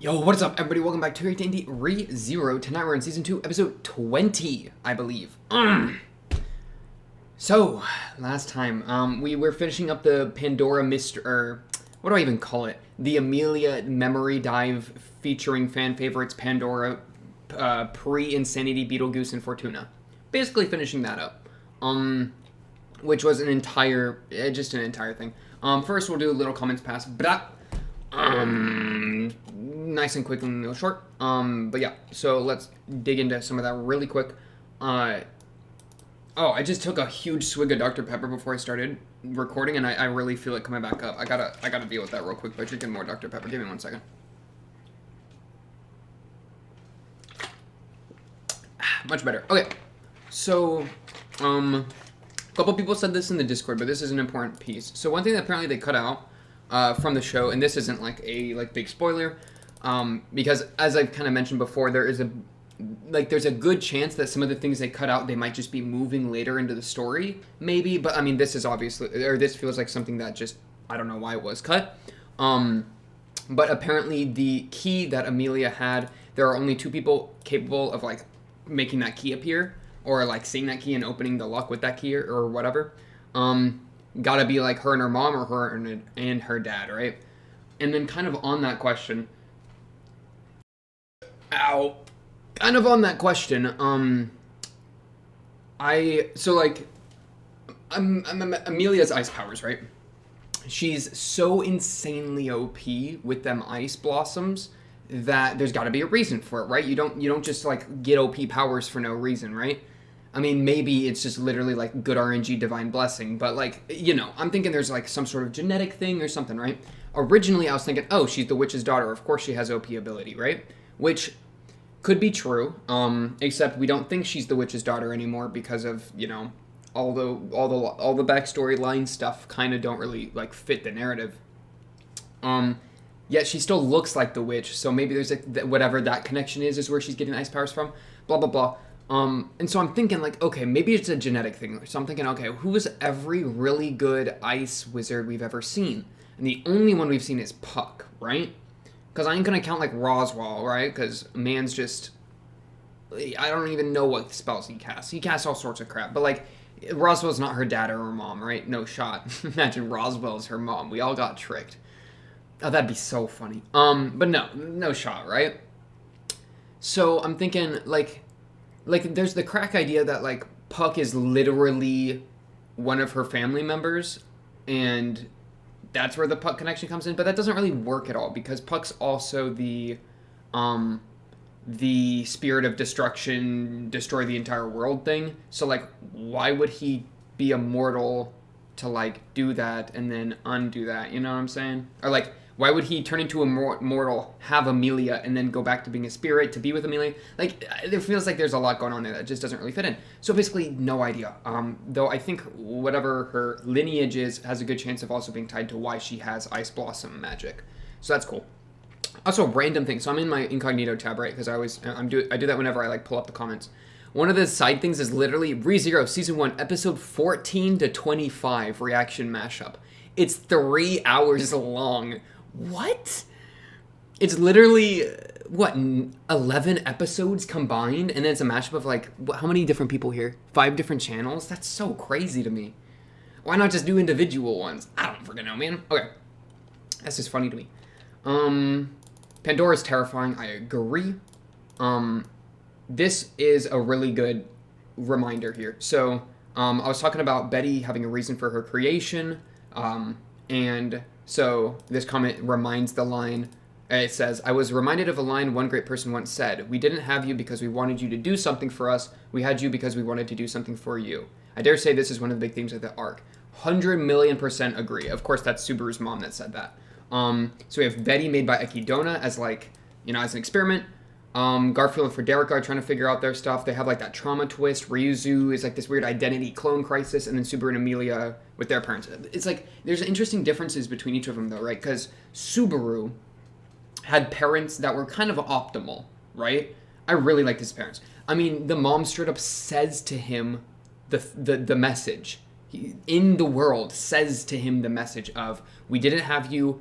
Yo, what is up, everybody? Welcome back to D&D ReZero. Tonight we're in Season 2, Episode 20, I believe. So, last time, we were finishing up the Pandora mystery, or what do I even call it? The Amelia Memory Dive featuring fan favorites Pandora, pre-Insanity, Beetlejuice, and Fortuna. Basically finishing that up. Which was an entire thing. First we'll do a little comments pass, nice and quick and real short. But yeah, so let's dig into some of that really quick. I just took a huge swig of Dr. Pepper before I started recording, and I really feel it coming back up. I gotta deal with that real quick by drinking more Dr. Pepper. Give me 1 second. Much better. Okay, so a couple people said this in the Discord, but this is an important piece. So one thing that apparently they cut out from the show, and this isn't like a big spoiler, because as I've kind of mentioned before, there's a good chance that some of the things they cut out, they might just be moving later into the story, maybe. But I mean, this feels like something that just, I don't know why it was cut. But apparently the key that Amelia had, there are only 2 people capable of like making that key appear, or like seeing that key and opening the lock with that key or whatever. Gotta be like her and her mom, or her and her dad, right? And then kind of on that question, Amelia's ice powers, right? She's so insanely OP with them ice blossoms that there's got to be a reason for it, right? You don't just like get OP powers for no reason, right? I mean, maybe it's just literally like good RNG divine blessing, but like, I'm thinking there's like some sort of genetic thing or something, right? Originally, I was thinking, oh, she's the witch's daughter. Of course she has OP ability, right? Which could be true, except we don't think she's the witch's daughter anymore because of, all the backstory line stuff kind of don't really like fit the narrative. Yet she still looks like the witch, so maybe there's whatever that connection is where she's getting ice powers from. Blah blah blah. And so I'm thinking like, okay, maybe it's a genetic thing. So I'm thinking, okay, who is every really good ice wizard we've ever seen? And the only one we've seen is Puck, right? Because I ain't gonna count like Roswell, right? Because man's just, I don't even know what spells he casts. He casts all sorts of crap, but like, Roswell's not her dad or her mom, right? No shot. Imagine Roswell's her mom. We all got tricked. Oh, that'd be so funny. But no shot, right? So I'm thinking like there's the crack idea that like Puck is literally one of her family members, and that's where the Puck connection comes in. But that doesn't really work at all because Puck's also the spirit of destruction, destroy the entire world thing. So like, why would he be immortal to like do that and then undo that? You know what I'm saying? Or like, why would he turn into a mortal, have Amelia, and then go back to being a spirit to be with Amelia? Like, it feels like there's a lot going on there that just doesn't really fit in. So basically, no idea. Though I think whatever her lineage is has a good chance of also being tied to why she has Ice Blossom magic. So that's cool. Also, random thing. So I'm in my incognito tab, right? Because I do that whenever I like pull up the comments. One of the side things is literally ReZero Season 1, Episode 14 to 25 reaction mashup. It's 3 hours long. What? It's literally, 11 episodes combined? And then it's a mashup of like, how many different people here? 5 different channels? That's so crazy to me. Why not just do individual ones? I don't freaking know, man. Okay. That's just funny to me. Pandora's terrifying. I agree. This is a really good reminder here. So, I was talking about Betty having a reason for her creation, and so this comment reminds the line. It says, I was reminded of a line one great person once said, we didn't have you because we wanted you to do something for us. We had you because we wanted to do something for you. I dare say this is one of the big themes of the arc. 100,000,000% agree. Of course, that's Subaru's mom that said that. So we have Betty made by Ekidona as like, as an experiment. Garfield and Frederica are trying to figure out their stuff. They have like that trauma twist. Ryuzu is like this weird identity clone crisis, and then Subaru and Amelia with their parents. It's like there's interesting differences between each of them though, right? Because Subaru had parents that were kind of optimal, right? I really liked his parents. I mean, the mom straight up says to him the message. In the world says to him the message of, we didn't have you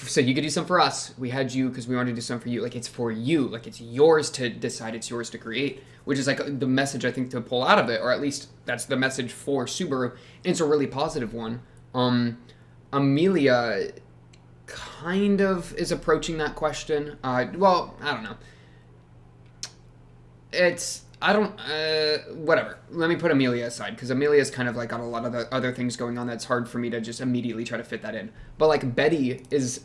so you could do some for us. We had you because we wanted to do some for you. Like, it's for you. Like, it's yours to decide. It's yours to create, which is like the message I think to pull out of it, or at least that's the message for Subaru. And it's a really positive one. Amelia kind of is approaching that question. Well, I don't know. Whatever. Let me put Amelia aside, because Amelia's kind of like got a lot of the other things going on that's hard for me to just immediately try to fit that in. But like Betty is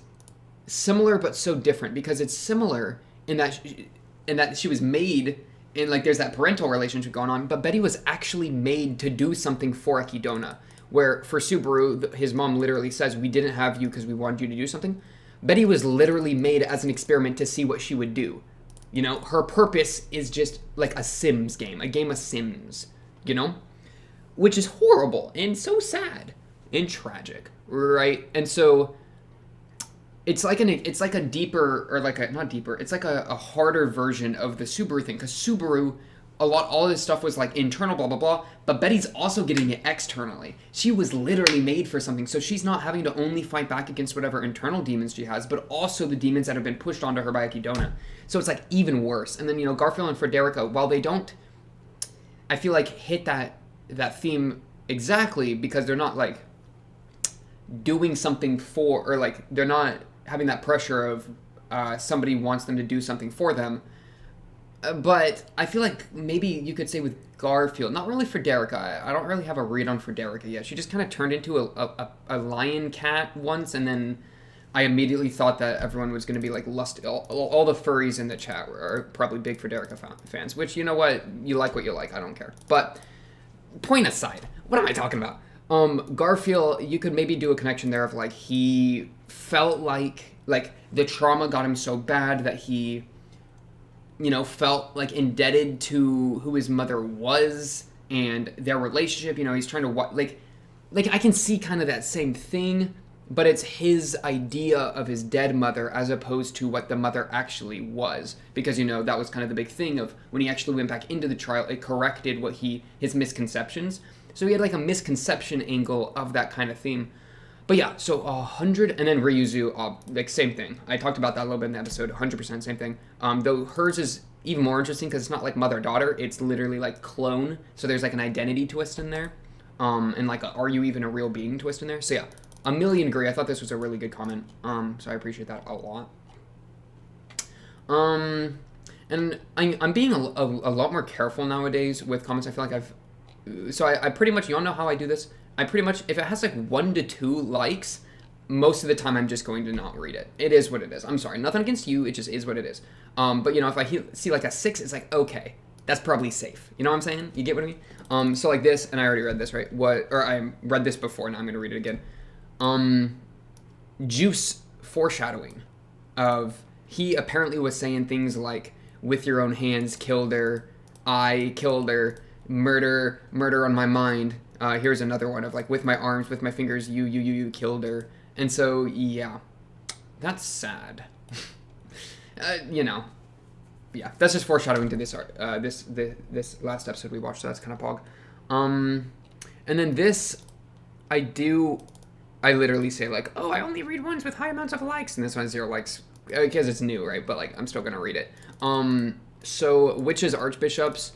similar but so different, because it's similar in that she was made, and like there's that parental relationship going on, but Betty was actually made to do something for Akidona. Where for Subaru, his mom literally says, we didn't have you because we wanted you to do something. Betty was literally made as an experiment to see what she would do. You know, her purpose is just like a Sims game, a game of Sims, you know? Which is horrible and so sad and tragic, right? And so it's like a deeper, or like a, not deeper, it's like a harder version of the Subaru thing, because Subaru, all of this stuff was like internal, blah, blah, blah, but Betty's also getting it externally. She was literally made for something, so she's not having to only fight back against whatever internal demons she has, but also the demons that have been pushed onto her by Akidona. So it's like even worse. And then, you know, Garfield and Frederica, while they don't, I feel like, hit that theme exactly, because they're not like doing something for, or like they're not having that pressure of somebody wants them to do something for them. But I feel like maybe you could say with Garfield, not really Frederica. I don't really have a read on Frederica yet. She just kind of turned into a lion cat once, and then I immediately thought that everyone was going to be like lusty. All the furries in the chat are probably big Frederica fans, which, you know what? You like what you like. I don't care. But point aside, what am I talking about? Garfield, you could maybe do a connection there of like he felt like the trauma got him so bad that he, you know, felt like indebted to who his mother was and their relationship. You know, he's trying to like I can see kind of that same thing, but it's his idea of his dead mother as opposed to what the mother actually was, because, you know, that was kind of the big thing of when he actually went back into the trial, it corrected his misconceptions. So he had like a misconception angle of that kind of theme. But yeah, so 100, and then Ryuzu, like same thing. I talked about that a little bit in the episode, 100% same thing. Though hers is even more interesting because it's not like mother-daughter, it's literally like clone. So there's like an identity twist in there, and like are you even a real being twist in there. So yeah, a million agree. I thought this was a really good comment, so I appreciate that a lot. And I'm being a lot more careful nowadays with comments. I feel like I pretty much, you all know how I do this. I pretty much, if it has like 1 to 2 likes, most of the time I'm just going to not read it. It is what it is. I'm sorry, nothing against you. It just is what it is. But you know, if I see like a 6, it's like, okay, that's probably safe. You know what I'm saying? You get what I mean? So like this, and I already read this, right? I read this before, now I'm going to read it again. Juice foreshadowing of, he apparently was saying things like, with your own hands, killed her, I killed her, murder on my mind. Here's another one of like, with my arms, with my fingers, you killed her. And so, yeah, that's sad. You know, yeah, that's just foreshadowing to this this last episode we watched, so that's kind of pog. And then this, I literally say like, oh, I only read ones with high amounts of likes, and this one has 0 likes, because it's new, right? But like, I'm still gonna read it. So witches, archbishops,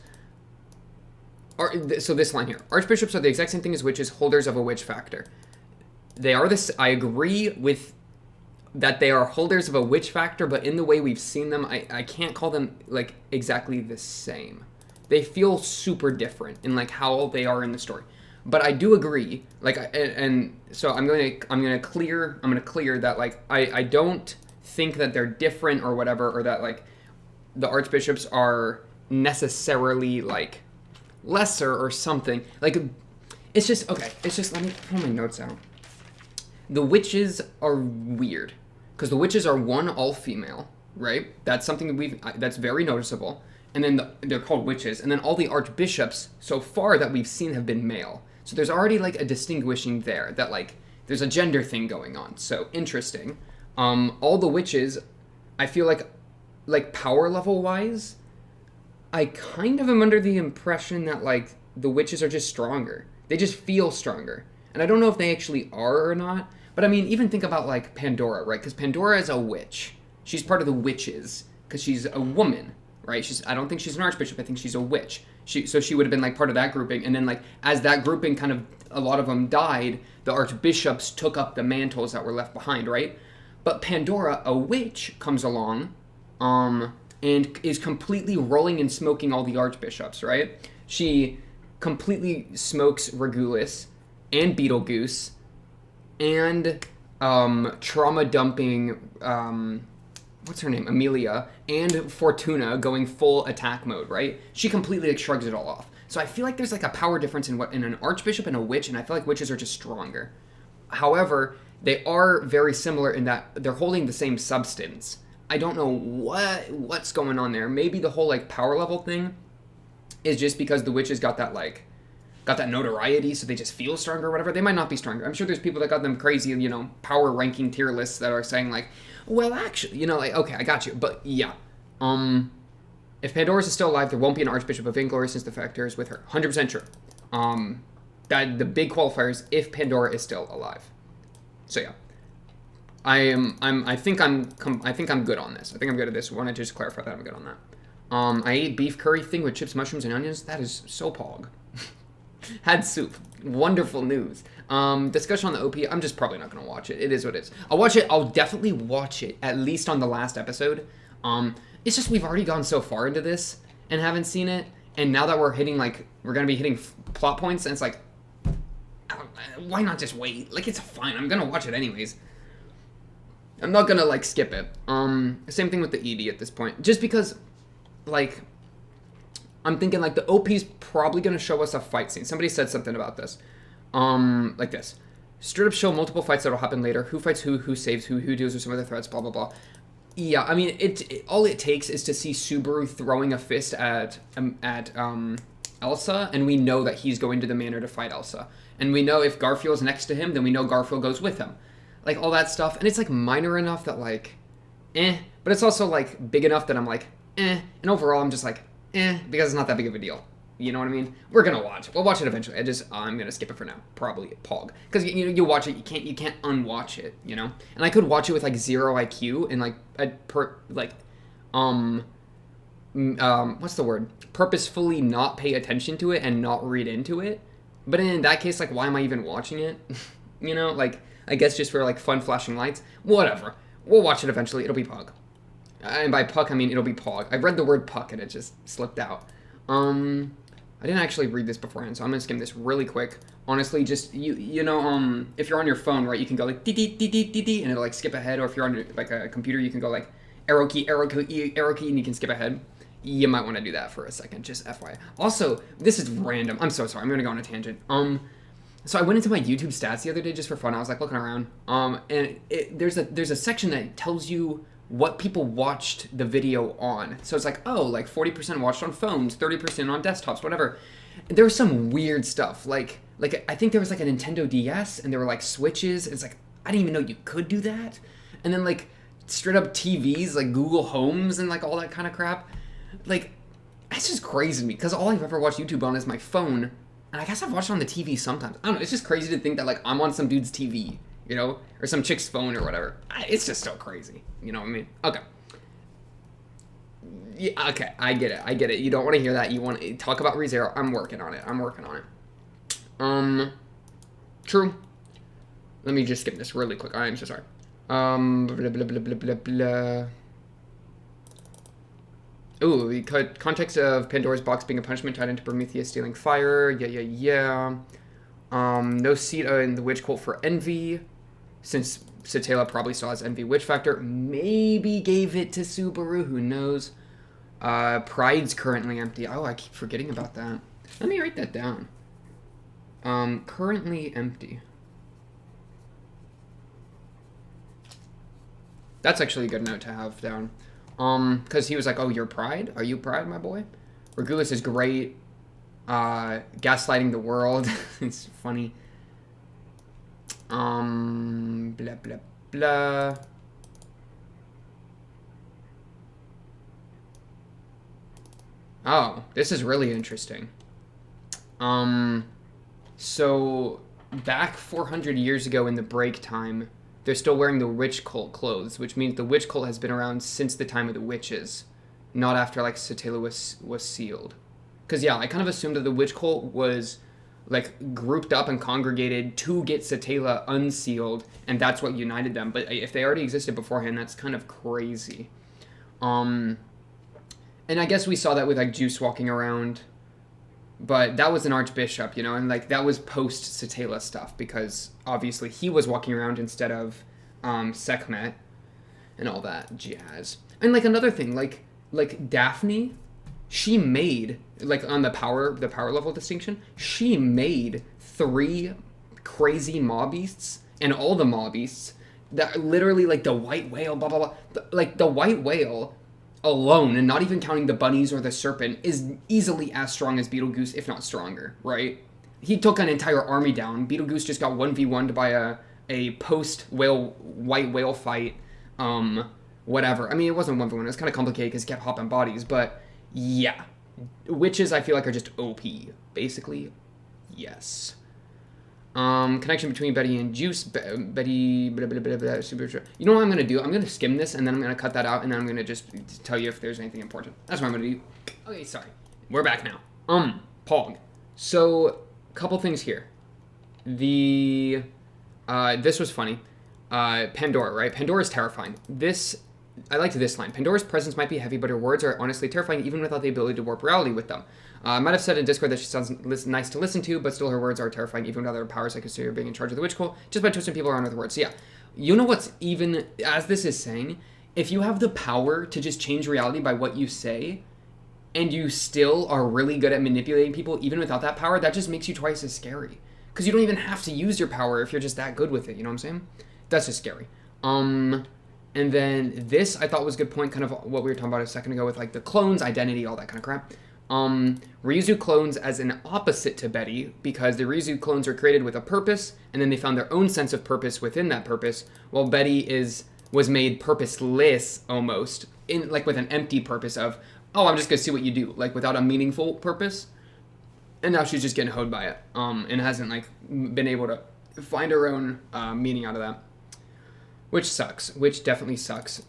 so this line here, archbishops are the exact same thing as witches, holders of a witch factor. They are this. I agree with that they are holders of a witch factor, but in the way we've seen them, I can't call them like exactly the same. They feel super different in like how they are in the story. But I do agree, like, and so I'm gonna clear that like I don't think that they're different or whatever, or that like the archbishops are necessarily like lesser or something. Like, it's just, okay, it's just, let me pull my notes out. The witches are weird, because the witches are all female, right? That's something that that's very noticeable. And then they're called witches. And then all the archbishops so far that we've seen have been male. So there's already like a distinguishing there, that like there's a gender thing going on. So interesting. All the witches, I feel like power level wise, I kind of am under the impression that like the witches are just stronger. They just feel stronger. And I don't know if they actually are or not. But I mean, even think about like Pandora, right? Because Pandora is a witch. She's part of the witches because she's a woman, right? I don't think she's an archbishop. I think she's a witch. So she would have been like part of that grouping. And then like as that grouping kind of, a lot of them died, the archbishops took up the mantles that were left behind, right? But Pandora, a witch, comes along, and is completely rolling and smoking all the archbishops, right? She completely smokes Regulus and Beetlejuice and trauma dumping what's her name, Amelia, and Fortuna going full attack mode, right? She completely like shrugs it all off. So I feel like there's like a power difference in an archbishop and a witch, and I feel like witches are just stronger. However, they are very similar in that they're holding the same substance. I don't know what's going on there. Maybe the whole like power level thing is just because the witches got that notoriety, so they just feel stronger or whatever. They might not be stronger. I'm sure there's people that got them crazy, power ranking tier lists that are saying like, well, actually, like, okay, I got you. But yeah, if Pandora's is still alive, there won't be an Archbishop of Vainglory since the Factor is with her. 100% true. That the big qualifier is if Pandora is still alive. So yeah, I think I'm good on this. I think I'm good at this. I want to just clarify that I'm good on that. I ate beef curry thing with chips, mushrooms, and onions. That is so pog. Had soup. Wonderful news. Discussion on the OP. I'm just probably not going to watch it. It is what it is. I'll watch it. I'll definitely watch it, at least on the last episode. It's just we've already gone so far into this and haven't seen it. And now that we're going to be hitting plot points, and it's like, why not just wait? Like, it's fine. I'm going to watch it anyways. I'm not going to, skip it. Same thing with the ED at this point. Just because, I'm thinking, the OP's probably going to show us a fight scene. Somebody said something about this. Like this. Straight up show multiple fights that'll happen later. Who fights who saves who deals with some of the threats, blah, blah, blah. Yeah, I mean, all it takes is to see Subaru throwing a fist at Elsa, and we know that he's going to the manor to fight Elsa. And we know if Garfield's next to him, then we know Garfield goes with him. All that stuff. And it's, minor enough that, but it's also, big enough that I'm And overall, I'm just because it's not that big of a deal. You know what I mean? We're gonna watch. We'll watch it eventually. I'm gonna skip it for now. Probably Pog. Because you watch it, you can't unwatch it. And I could watch it with 0 IQ and what's the word? Purposefully not pay attention to it and not read into it. But in that case, why am I even watching it? I guess just for fun flashing lights. Whatever. We'll watch it eventually. It'll be Pog. And by puck, I mean it'll be Pog. I read the word puck and it just slipped out. I didn't actually read this beforehand, so I'm gonna skim this really quick. Honestly, just if you're on your phone, right, you can go dee dee dee dee dee dee, and it'll skip ahead. Or if you're on a computer, you can go arrow key, arrow key, arrow key, and you can skip ahead. You might want to do that for a second, just FYI. Also, this is random. I'm so sorry. I'm gonna go on a tangent. So I went into my YouTube stats the other day just for fun. I was looking around. And there's a section that tells you what people watched the video on. So it's 40% watched on phones, 30% on desktops, whatever. There was some weird stuff. I think there was a Nintendo DS and there were switches. It's I didn't even know you could do that. And then straight up TVs, Google Homes and all that kind of crap. That's just crazy to me because all I've ever watched YouTube on is my phone. And I guess I've watched it on the TV sometimes. I don't know. It's just crazy to think that I'm on some dude's TV. Or some chick's phone or whatever. It's just so crazy. You know what I mean? Okay. Yeah, okay, I get it. You don't want to hear that. You want to talk about ReZero. I'm working on it. True. Let me just skip this really quick. I am so sorry. Blah, blah, blah, blah, blah, blah. Ooh, the context of Pandora's box being a punishment tied into Prometheus stealing fire. Yeah. No seat in the witch cult for envy. Since Satela probably still has envy witch factor, maybe gave it to Subaru, who knows. Pride's currently empty. Oh, I keep forgetting about that. Let me write that down. Currently empty. That's actually a good note to have down. Because he was oh, you're Pride? Are you Pride, my boy? Regulus is great. Gaslighting the world. It's funny. Blah, blah, blah. Oh, this is really interesting. So back 400 years ago in the break time, they're still wearing the witch cult clothes, which means the witch cult has been around since the time of the witches, not after like Satela was sealed. Because yeah, I kind of assumed that the witch cult was like grouped up and congregated to get Satela unsealed, and that's what united them. But if they already existed beforehand, that's kind of crazy. And I guess we saw that with like Juice walking around, but that was an archbishop, you know, and like that was post Satela stuff because obviously he was walking around instead of Sekhmet and all that jazz. And like another thing, like Daphne, she made like on the power level distinction, she made 3 crazy maw beasts, and all the maw beasts that literally like the white whale, blah blah blah, like the white whale alone, and not even counting the bunnies or the serpent, is easily as strong as Beetlejuice, if not stronger, right? He took an entire army down. Beetlejuice just got 1v1'd by a post-whale, white whale fight, whatever. I mean, it wasn't 1v1, it was kind of complicated because he kept hopping bodies, but yeah. Witches, I feel like, are just OP, basically. Yes. Connection between Betty and Juice. Betty. Blah, blah, blah, blah, super. You know what I'm gonna do? I'm gonna skim this and then I'm gonna cut that out and then I'm gonna just tell you if there's anything important. That's what I'm gonna do. Okay, sorry. We're back now. Pog. So, couple things here. This was funny. Pandora, right? Pandora's terrifying. I liked this line. Pandora's presence might be heavy, but her words are honestly terrifying, even without the ability to warp reality with them. I might have said in Discord that she sounds nice to listen to, but still her words are terrifying, even without her powers. I consider her being in charge of the witch cult, just by twisting people around with words. So yeah, you know what's even, as this is saying, if you have the power to just change reality by what you say, and you still are really good at manipulating people, even without that power, that just makes you twice as scary. Because you don't even have to use your power if you're just that good with it, you know what I'm saying? That's just scary. And then this I thought was a good point, kind of what we were talking about a second ago with like the clones, identity, all that kind of crap. Ryuzu clones as an opposite to Betty, because the Ryuzu clones are created with a purpose, and then they found their own sense of purpose within that purpose, while Betty was made purposeless almost, in like with an empty purpose of, oh, I'm just gonna see what you do, like without a meaningful purpose. And now she's just getting hoed by it, and hasn't like been able to find her own meaning out of that. Which sucks. Which definitely sucks.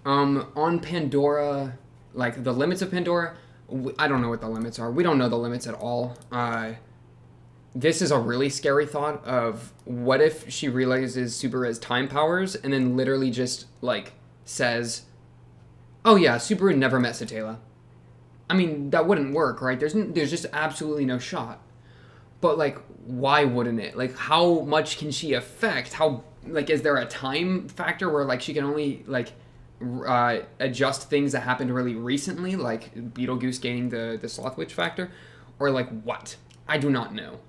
On Pandora, like the limits of Pandora, I don't know what the limits are. We don't know the limits at all. This is a really scary thought of what if she realizes Subaru has time powers and then literally just like says, oh yeah, Subaru never met Satela. I mean, that wouldn't work, right? There's just absolutely no shot. But like, why wouldn't it? Like, how much can she affect? How, like, is there a time factor where like she can only like adjust things that happened really recently, like Beetlejuice gaining the Sloth Witch factor, or like what? I do not know.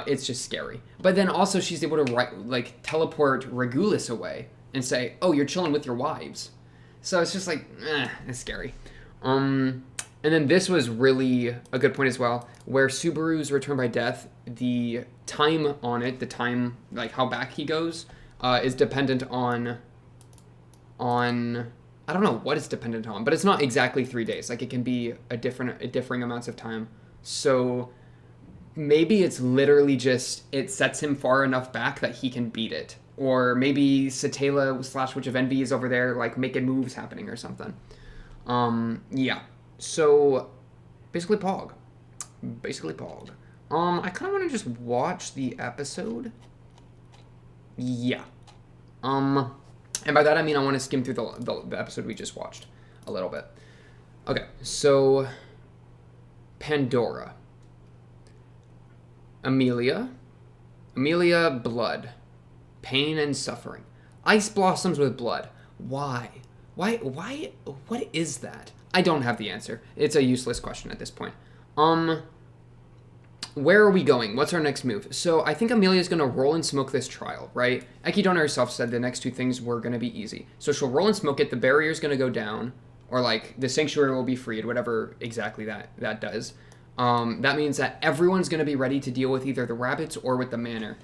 It's just scary. But then also she's able to teleport Regulus away and say, oh, you're chilling with your wives. So it's just like, it's scary. And then this was really a good point as well, where Subaru's return by death, the time on it, the time, like how back he goes, is dependent on, I don't know what it's dependent on, but it's not exactly 3 days. Like it can be differing amounts of time. So maybe it's literally just, it sets him far enough back that he can beat it. Or maybe Satela / Witch of Envy is over there, like making moves happening or something. Yeah. So, basically Pog. I kind of want to just watch the episode. Yeah. And by that I mean I want to skim through the episode we just watched a little bit. Okay, so Pandora. Amelia, blood. Pain and suffering. Ice blossoms with blood. Why? What is that? I don't have the answer. It's a useless question at this point. Where are we going? What's our next move? So I think Amelia's going to roll and smoke this trial, right? Ekidona herself said the next 2 things were going to be easy. So she'll roll and smoke it. The barrier's going to go down, or like the sanctuary will be freed, whatever exactly that does. That means that everyone's going to be ready to deal with either the rabbits or with the manor.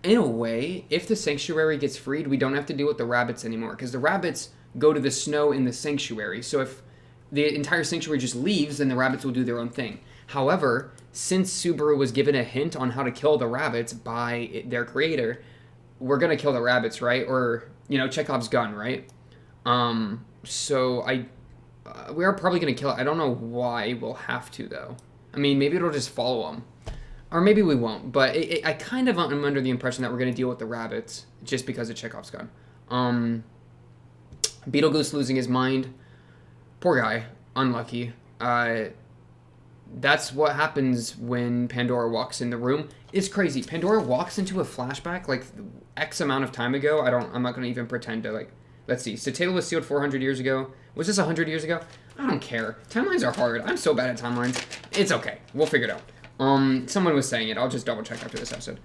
In a way, if the sanctuary gets freed, we don't have to deal with the rabbits anymore, because the rabbits go to the snow in the sanctuary. So if the entire sanctuary just leaves, then the rabbits will do their own thing. However, since Subaru was given a hint on how to kill the rabbits by their creator, we're gonna kill the rabbits, right? Or, you know, Chekhov's gun, right? So we are probably gonna kill it. I don't know why we'll have to, though. I mean, maybe it'll just follow them. Or maybe we won't, but I kind of am under the impression that we're gonna deal with the rabbits just because of Chekhov's gun. Beetlejuice losing his mind. Poor guy. Unlucky. That's what happens when Pandora walks in the room. It's crazy. Pandora walks into a flashback like X amount of time ago. I'm not going to even pretend to, like, let's see. Satela was sealed 400 years ago. Was this 100 years ago? I don't care. Timelines are hard. I'm so bad at timelines. It's okay. We'll figure it out. Someone was saying it. I'll just double check after this episode.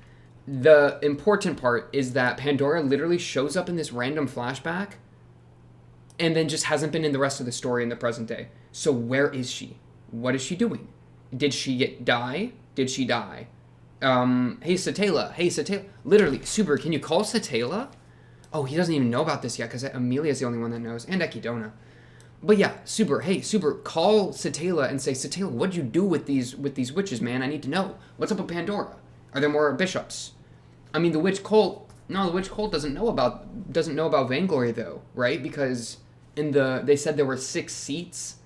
The important part is that Pandora literally shows up in this random flashback and then just hasn't been in the rest of the story in the present day. So where is she? What is she doing? Did she die? Did she die? Hey, Satela. Hey, Satela. Literally, Subaru, can you call Satela? Oh, he doesn't even know about this yet because Amelia's the only one that knows. And Echidna. But yeah, Subaru, hey, Subaru, call Satela and say, Satela, what'd you do with these witches, man? I need to know. What's up with Pandora? Are there more bishops? I mean, the witch cult... No, the witch cult doesn't know about Vainglory, though, right? Because they said there were 6 seats,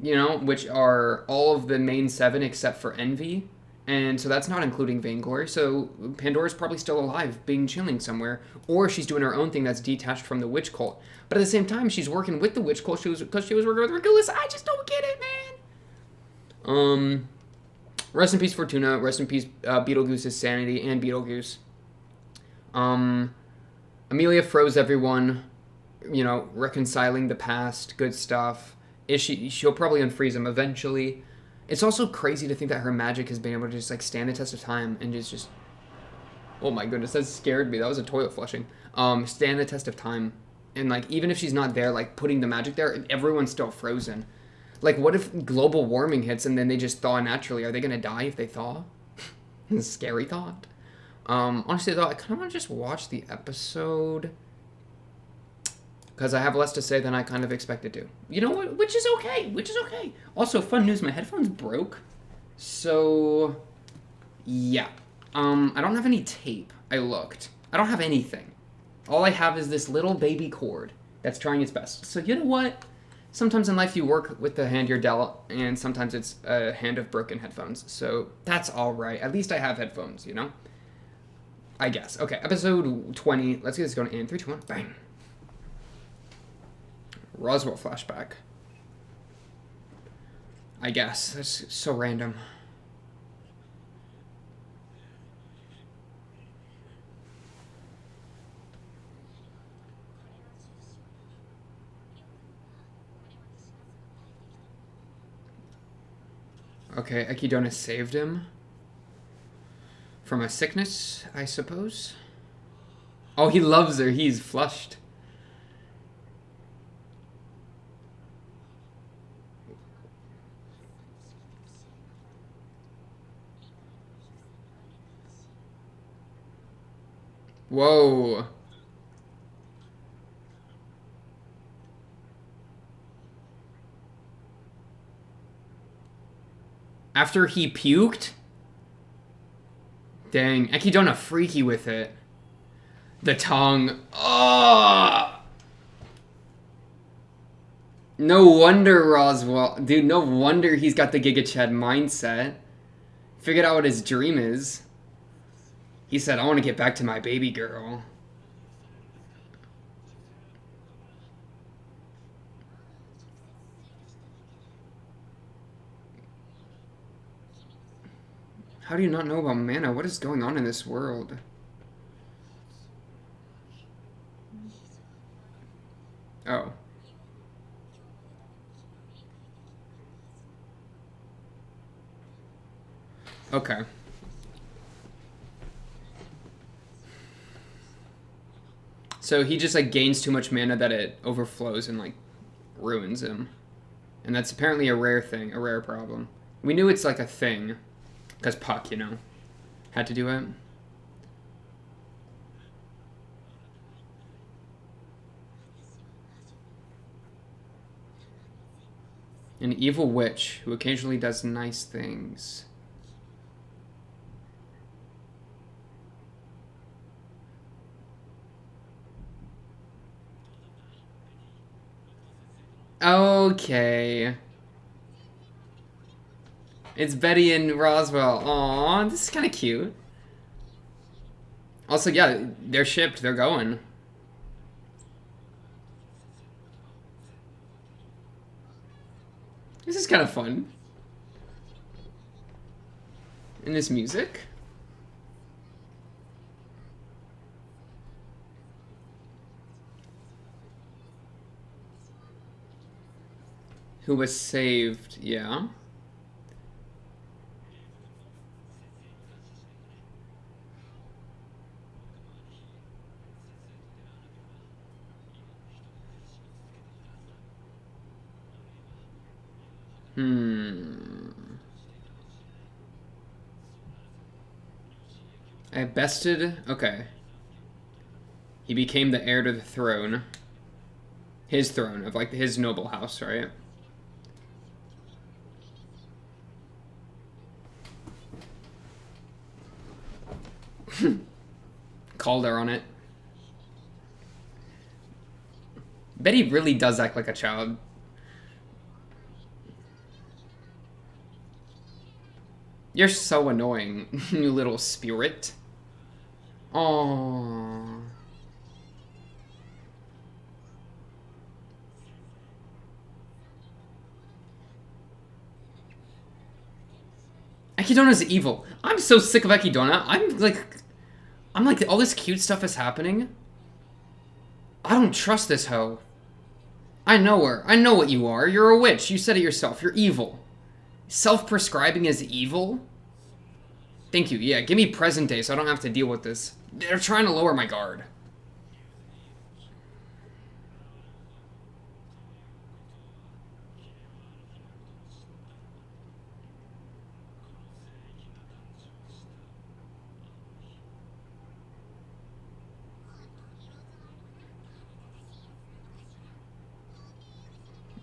you know, which are all of the main 7 except for Envy. And so that's not including Vainglory. So Pandora's probably still alive, chilling somewhere. Or she's doing her own thing that's detached from the witch cult. But at the same time, she's working with the witch cult because she was working with Regulus. I just don't get it, man. Rest in peace, Fortuna. Rest in peace, Beetlegoose's sanity and Beetlejuice. Amelia froze everyone, you know, reconciling the past, good stuff. She'll probably unfreeze him eventually. It's also crazy to think that her magic has been able to just, like, stand the test of time and just... Oh my goodness, that scared me. That was a toilet flushing. Stand the test of time. And, like, even if she's not there, like, putting the magic there, everyone's still frozen. Like, what if global warming hits and then they just thaw naturally? Are they gonna die if they thaw? Scary thought. Honestly, though, I kind of want to just watch the episode... because I have less to say than I kind of expected to. You know what? Which is okay. Also, fun news, my headphones broke. So, yeah. I don't have any tape. I looked. I don't have anything. All I have is this little baby cord that's trying its best. So, you know what? Sometimes in life you work with the hand you're dealt, and sometimes it's a hand of broken headphones. So, that's alright. At least I have headphones, you know? I guess. Okay, episode 20. Let's get this going in 3, 2, 1, bang. Roswell flashback. I guess. That's so random. Okay, Echidna saved him. From a sickness, I suppose? Oh, he loves her. He's flushed. Whoa. After he puked? Dang, Echidna freaky with it. The tongue. Oh! No wonder Roswell... Dude, no wonder he's got the Giga Chad mindset. Figured out what his dream is. He said, I want to get back to my baby girl. How do you not know about mana? What is going on in this world? Oh. Okay. So he just, like, gains too much mana that it overflows and, like, ruins him. And that's apparently a rare thing, a rare problem. We knew it's, like, a thing. Because Puck, you know, had to do it. An evil witch who occasionally does nice things. Okay. It's Betty and Roswell. Aww, this is kind of cute. Also, yeah, they're shipped. They're going. This is kind of fun. And this music. Who was saved, yeah. I bested... Okay. He became the heir to the throne. His throne, of like his noble house, right? Called her on it. Betty really does act like a child. You're so annoying, you little spirit. Aww. Ekidona's evil. I'm so sick of Ekidona. I'm like, all this cute stuff is happening. I don't trust this hoe. I know her. I know what you are. You're a witch. You said it yourself. You're evil. Self-prescribing as evil? Thank you. Yeah, give me present day so I don't have to deal with this. They're trying to lower my guard.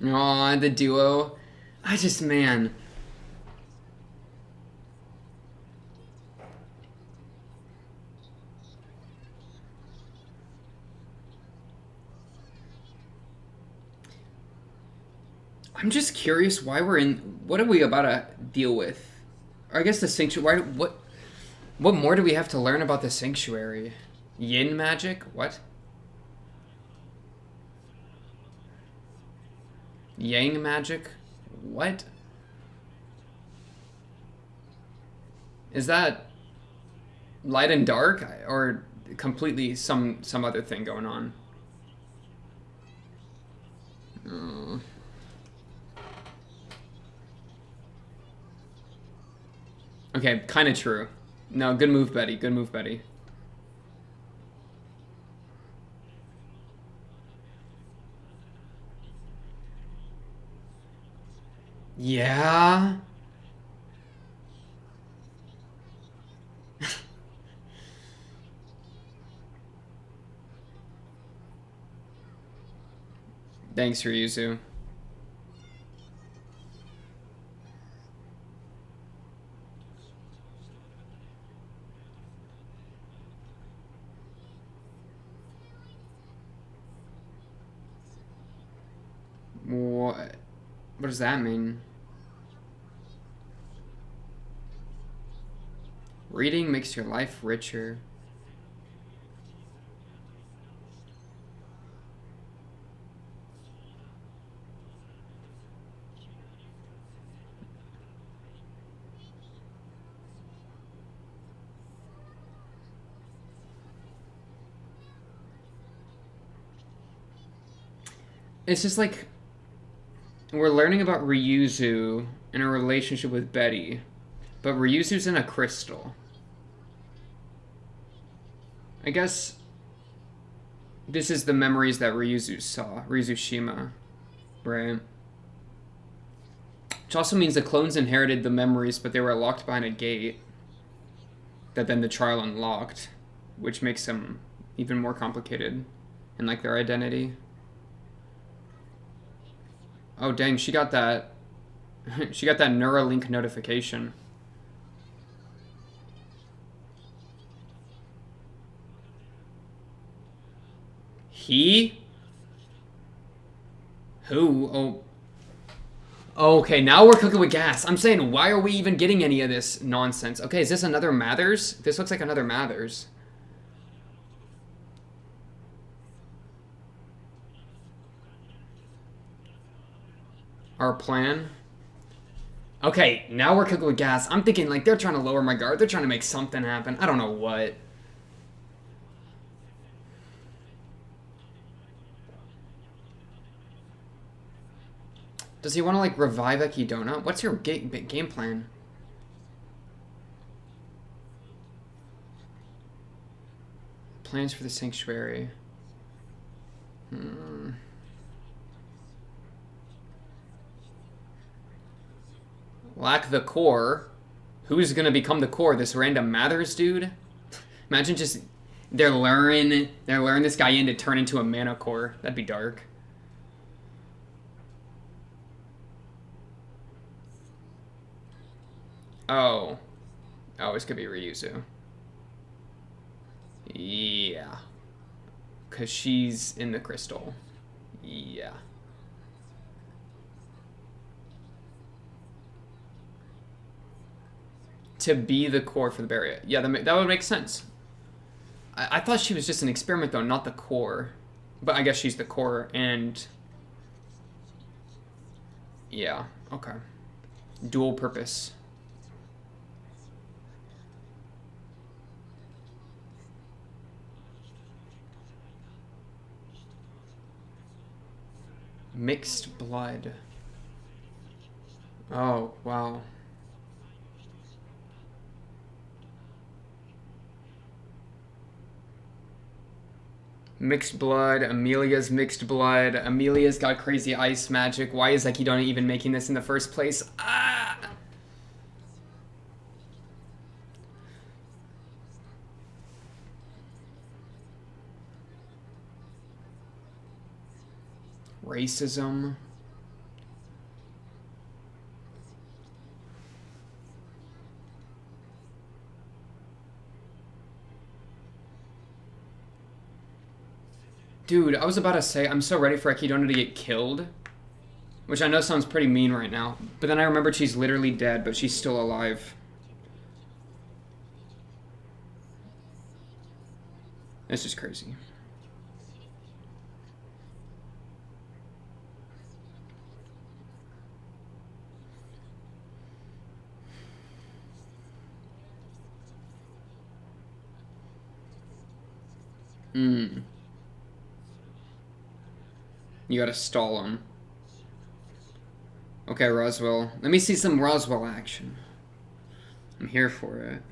Aw, the duo. Man. I'm just curious why we're in... What are we about to deal with? Or I guess the sanctuary... What more do we have to learn about the sanctuary? Yin magic? What? Yang magic? What? Is that light and dark? Or completely some other thing going on? Oh. Okay, kind of true. No, good move, Betty. Good move, Betty. Yeah? Thanks, Ryuzu. What does that mean? Reading makes your life richer. It's just like we're learning about Ryuzu and her relationship with Betty, but Ryuzu's in a crystal. I guess this is the memories that Ryuzu saw, Ryuzushima, right? Which also means the clones inherited the memories, but they were locked behind a gate that then the trial unlocked, which makes them even more complicated in like their identity. Oh dang, she got that She got that Neuralink notification. He? Who? Oh. Okay, now we're cooking with gas. I'm saying, why are we even getting any of this nonsense? Okay, is this another Mathers? This looks like another Mathers. Our plan? Okay, now we're cooking with gas. I'm thinking, like, they're trying to lower my guard. They're trying to make something happen. I don't know what. Does he want to, like, revive Ekidona? What's your game plan? Plans for the sanctuary. Lack the core. Who's gonna become the core? This random Mathers dude? Imagine just they're luring this guy in to turn into a mana core. That'd be dark. Oh. Oh, this could be Ryuzu. Yeah. Because she's in the crystal. Yeah. To be the core for the barrier. Yeah, that would make sense. I thought she was just an experiment, though, not the core. But I guess she's the core, and... Yeah, okay. Dual purpose. Mixed blood. Oh, wow. Mixed blood. Amelia's mixed blood. Amelia's got crazy ice magic. Why is Ekidona even making this in the first place? Ah! Racism. Dude, I was about to say, I'm so ready for Ekidona to get killed. Which I know sounds pretty mean right now. But then I remembered she's literally dead, but she's still alive. This is crazy. You gotta stall him. Okay, Roswell. Let me see some Roswell action. I'm here for it.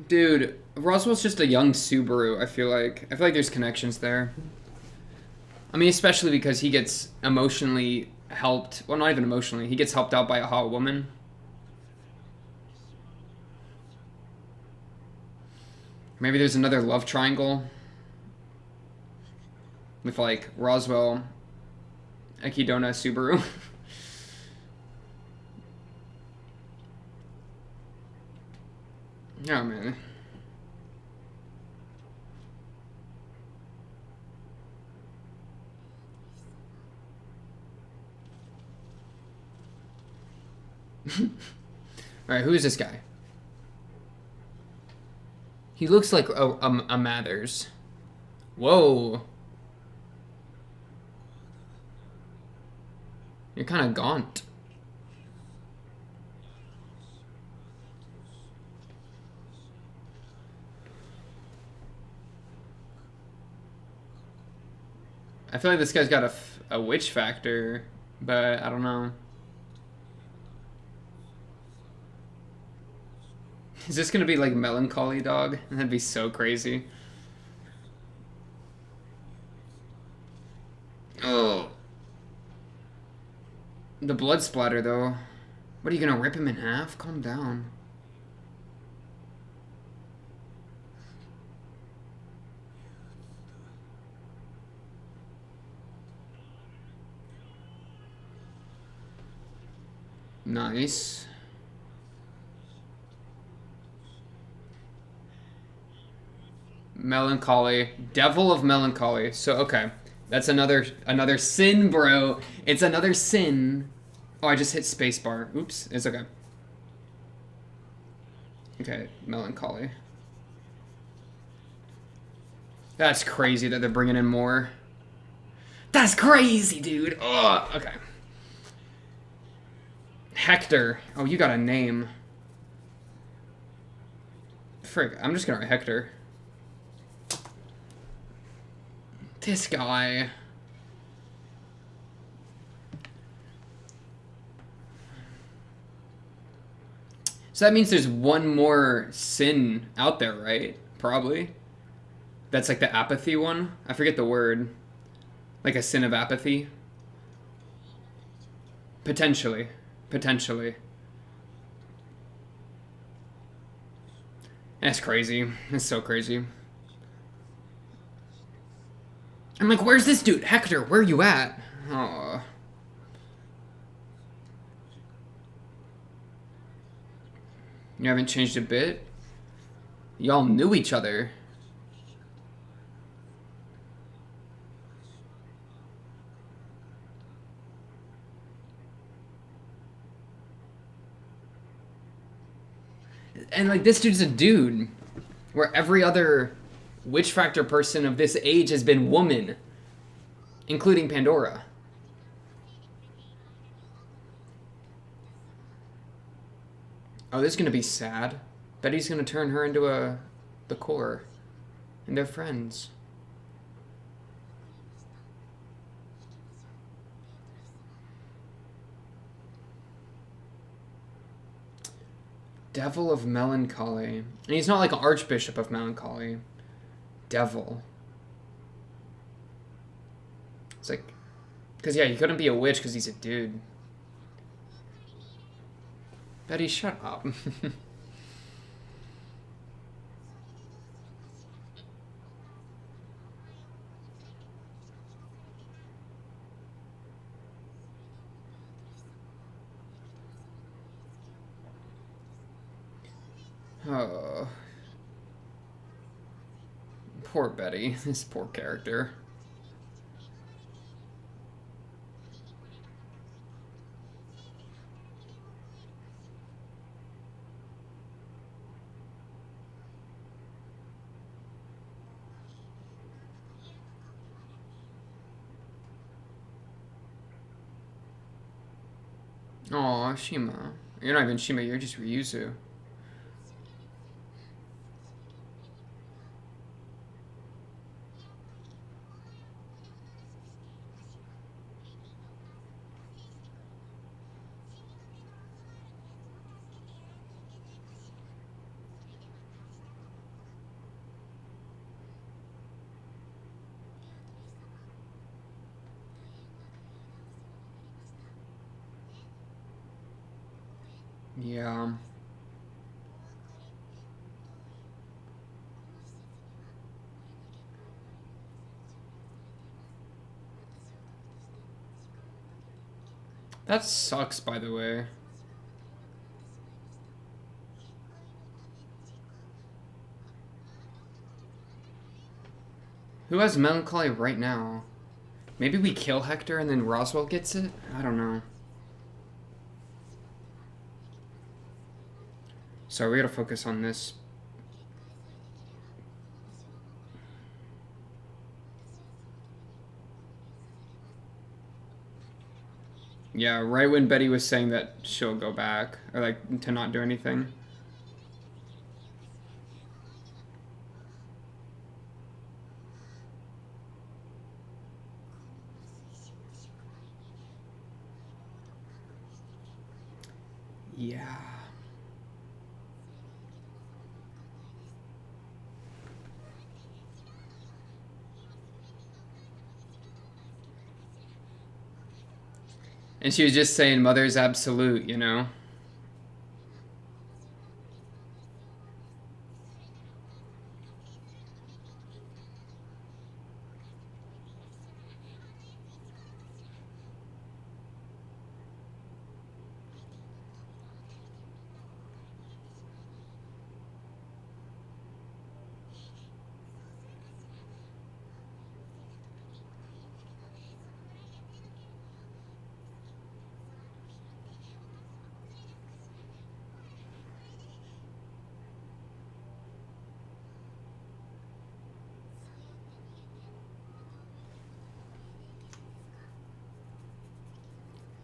Dude, Roswell's just a young Subaru, I feel like. I feel like there's connections there. I mean, especially because he gets emotionally helped. Well, not even emotionally. He gets helped out by a hot woman. Maybe there's another love triangle. With, like, Roswell, Ekidona, Subaru. Oh, man. Alright, who is this guy? He looks like a Mathers. Whoa. You're kind of gaunt. I feel like this guy's got a witch factor, but I don't know. Is this gonna be like Melancholy Dog? That'd be so crazy. Oh. The blood splatter, though. What, are you gonna rip him in half? Calm down. Nice. Melancholy. Devil of Melancholy. So, okay. That's another sin, bro. It's another sin. Oh, I just hit spacebar. Oops. It's okay. Okay, Melancholy. That's crazy that they're bringing in more. That's crazy, dude. Ugh. Okay. Hector. Oh, you got a name. Frick, I'm just gonna write Hector. This guy. So that means there's one more sin out there, right? Probably. That's like the apathy one. I forget the word. Like a sin of apathy. Potentially. Potentially. That's crazy. That's so crazy. I'm like, where's this dude? Hector, where are you at? Oh. You haven't changed a bit? Y'all knew each other. And like, this dude's a dude. Where every other Witch Factor person of this age has been woman. Including Pandora. Oh, this is gonna be sad. Betty's gonna turn her into the core. And they're friends. Devil of Melancholy. And he's not like an Archbishop of Melancholy. Devil. It's like... Because, yeah, he couldn't be a witch because he's a dude. Betty, shut up. Oh. Poor Betty. This poor character. Aw, Shima. You're not even Shima, you're just Ryuzu. Yeah. That sucks, by the way. Who has Melancholy right now? Maybe we kill Hector and then Roswell gets it? I don't know. So we gotta focus on this. Yeah, right when Betty was saying that she'll go back, or like to not do anything. Yeah. And she was just saying mother's absolute, you know?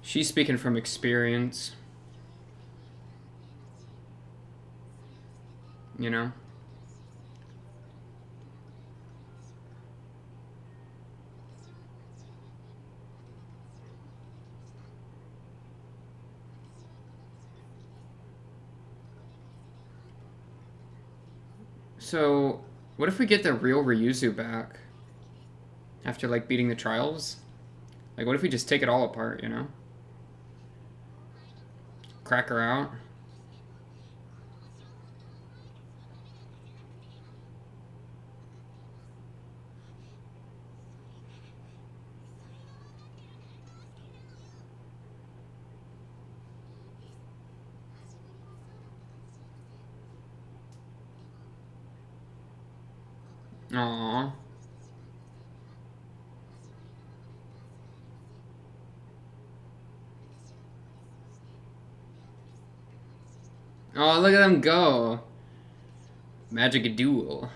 She's speaking from experience, you know? So, what if we get the real Ryuzu back? After, like, beating the trials? Like, what if we just take it all apart, you know? Crack her out? Aww. Oh, look at them go. Magic duel.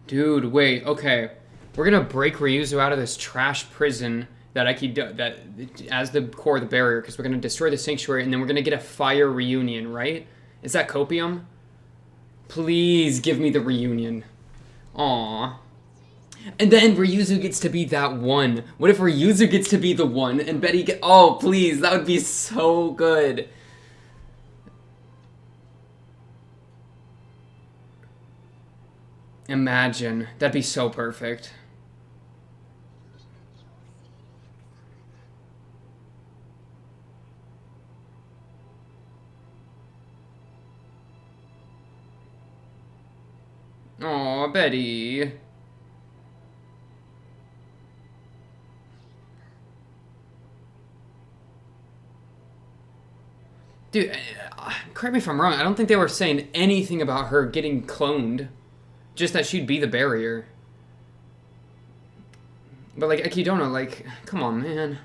Dude, wait, okay. We're gonna break Ryuzu out of this trash prison that that as the core of the barrier, because we're gonna destroy the sanctuary, and then we're gonna get a fire reunion, right? Is that copium? Please give me the reunion. Aww. And then Ryuzu gets to be that one. What if Ryuzu gets to be the one and Betty get... Oh, please, that would be so good. Imagine. That'd be so perfect. Aw, Betty. Dude, correct me if I'm wrong. I don't think they were saying anything about her getting cloned. Just that she'd be the barrier. But, like, Ekidona, like, come on, man.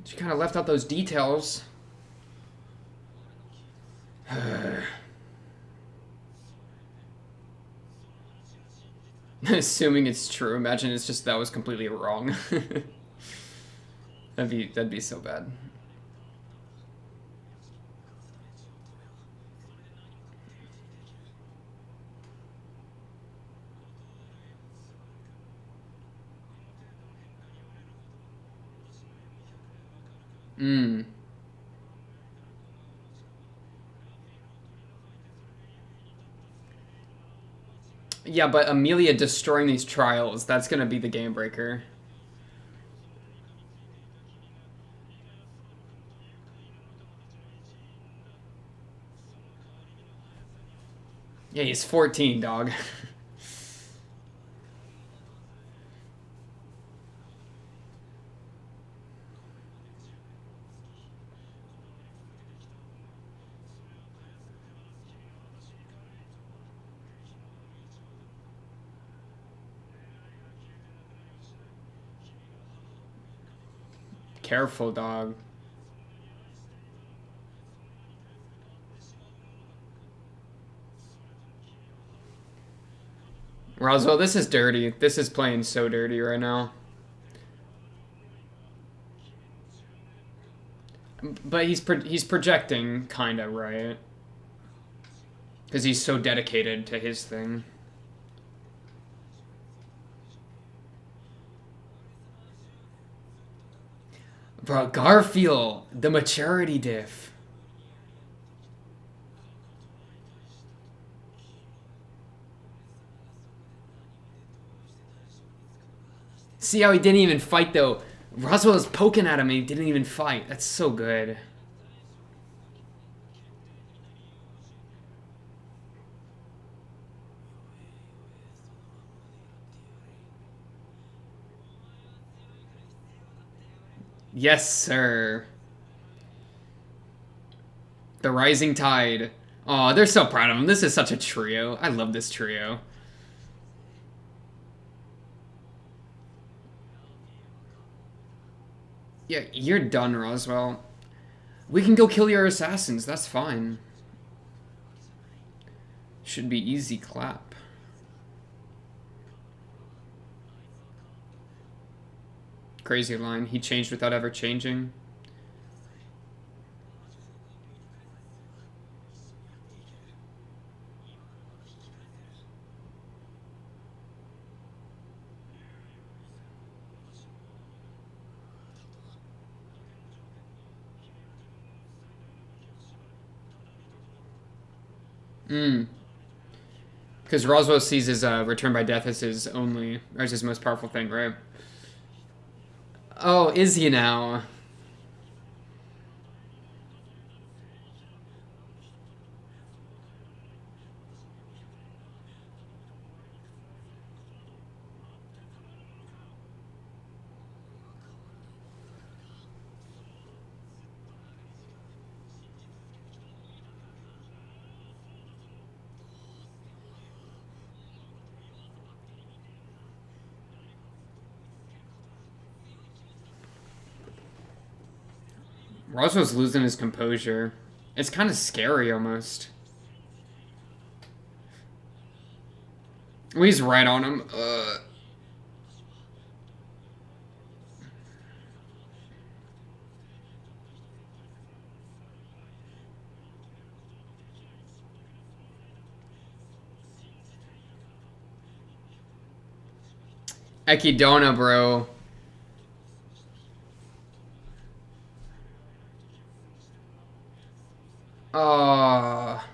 She kind of left out those details. Assuming it's true. Imagine it's just that was completely wrong. That'd be so bad. Mm. Yeah, but Amelia destroying these trials, that's gonna be the game breaker. Yeah, he's 14, dog. Careful, dog. Roswell, this is dirty. This is playing so dirty right now. But he's projecting, kinda, right? Because he's so dedicated to his thing. Bro, Garfield, the maturity diff. See how he didn't even fight, though? Roswell was poking at him and he didn't even fight. That's so good. Yes, sir. The Rising Tide. Oh, they're so proud of him. This is such a trio. I love this trio. Yeah, you're done, Roswell. We can go kill your assassins. That's fine. Should be easy clap. Crazy line. He changed without ever changing. Because Roswell sees his return by death as his only, or as his most powerful thing, right? Oh, is he now? Roswell's losing his composure. It's kind of scary, almost. Well, he's right on him. Echidna, bro. Oh,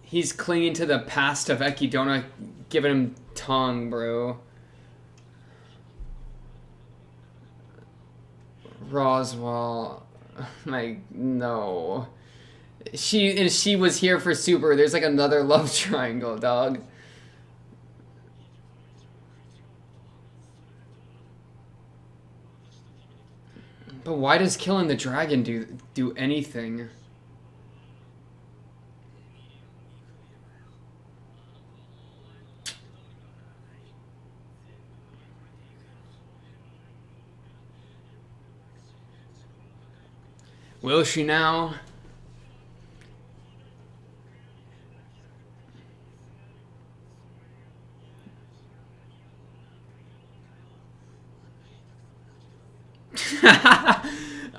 he's clinging to the past of Echidna, giving him tongue, bro. Roswell, like, no. She was here for Super. There's like another love triangle, dog. But why does killing the dragon do anything? Will she now?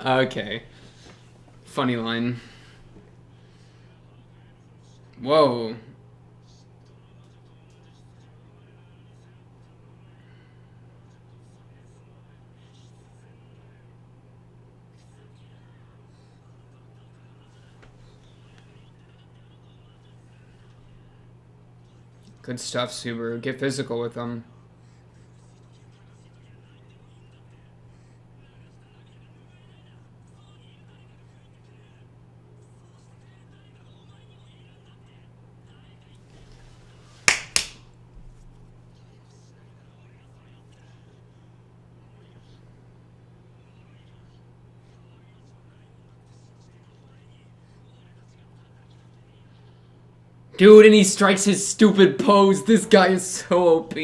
Okay. Funny line. Whoa. Good stuff, Subaru. Get physical with them. Dude, and he strikes his stupid pose. This guy is so OP.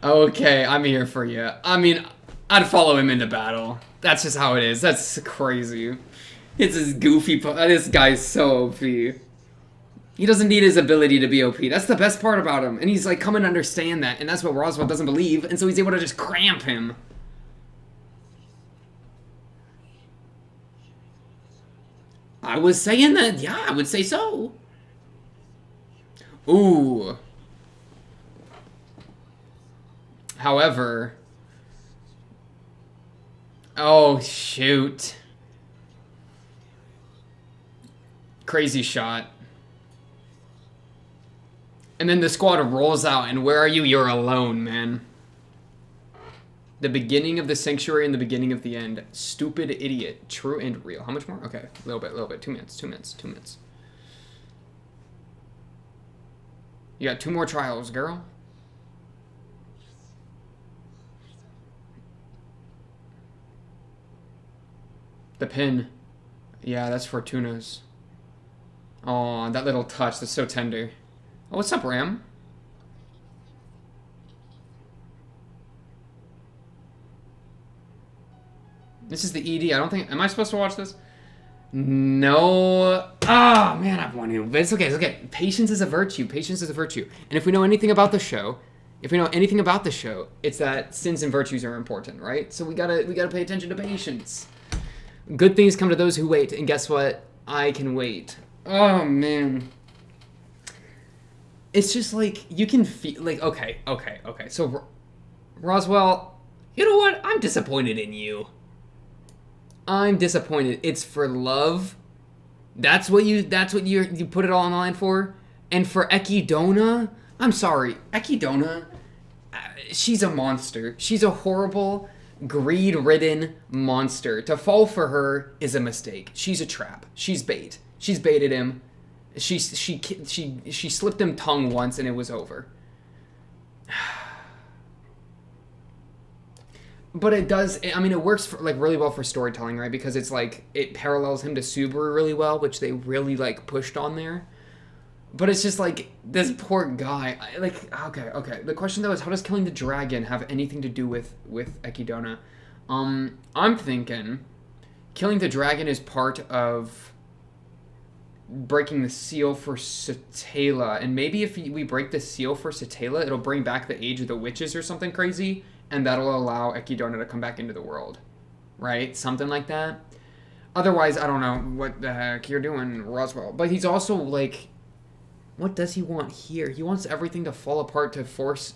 Okay, I'm here for you. I mean, I'd follow him into battle. That's just how it is. That's crazy. It's his goofy pose. This guy's so OP. He doesn't need his ability to be OP. That's the best part about him. And he's like coming to understand that. And that's what Roswell doesn't believe. And so he's able to just cramp him. I was saying that, yeah, I would say so. Ooh. However, oh shoot. Crazy shot. And then the squad rolls out, and where are you? You're alone, man. The beginning of the sanctuary and the beginning of the end. Stupid idiot. True and real. How much more? Okay, a little bit. 2 minutes, 2 minutes, 2 minutes. You got 2 more trials, girl. The pin. Yeah, that's Fortuna's. Oh, that little touch. That's so tender. Oh, what's up, Ram? This is the ED. I don't think... Am I supposed to watch this? No. Oh, man, I've wanted to. But it's okay. It's okay. Patience is a virtue. Patience is a virtue. And if we know anything about the show, it's that sins and virtues are important, right? So we gotta pay attention to patience. Good things come to those who wait. And guess what? I can wait. Oh, man. It's just like, you can feel... Like, okay. So, Roswell, you know what? I'm disappointed in you. I'm disappointed. It's for love. That's what you put it all on the line for. And for Echidona, I'm sorry, Echidona, she's a monster. She's a horrible, greed-ridden monster. To fall for her is a mistake. She's a trap. She's bait. She's baited him. She slipped him tongue once and it was over. But it does, I mean, it works for, like, really well for storytelling, right? Because it's like, it parallels him to Subaru really well, which they really, like, pushed on there. But it's just like, this poor guy, okay. The question, though, is how does killing the dragon have anything to do with Echidona? I'm thinking killing the dragon is part of breaking the seal for Satela. And maybe if we break the seal for Satela, it'll bring back the age of the witches or something crazy. And that'll allow Echidona to come back into the world. Right? Something like that. Otherwise, I don't know what the heck you're doing, Roswell. But he's also, like... What does he want here? He wants everything to fall apart to force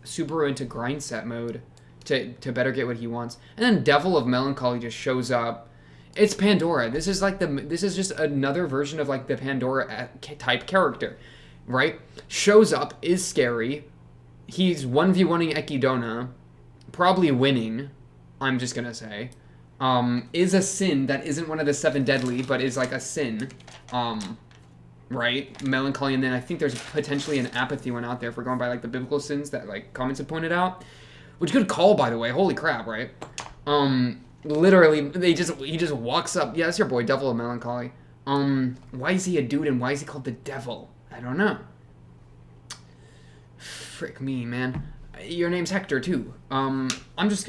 Subaru into grind set mode. To better get what he wants. And then Devil of Melancholy just shows up. It's Pandora. This is just another version of, like, the Pandora type character. Right? Shows up, is scary. He's 1v1ing Echidona. Probably winning, I'm just gonna say, is a sin that isn't one of the 7 deadly, but is like a sin, right? Melancholy, and then I think there's potentially an apathy one out there if we're going by like the biblical sins that like comments have pointed out, which good call, by the way. Holy crap, right? Literally, he just walks up. Yeah, that's your boy, Devil of Melancholy. Why is he a dude and why is he called the Devil? I don't know. Frick me, man. Your name's Hector, too. I'm just...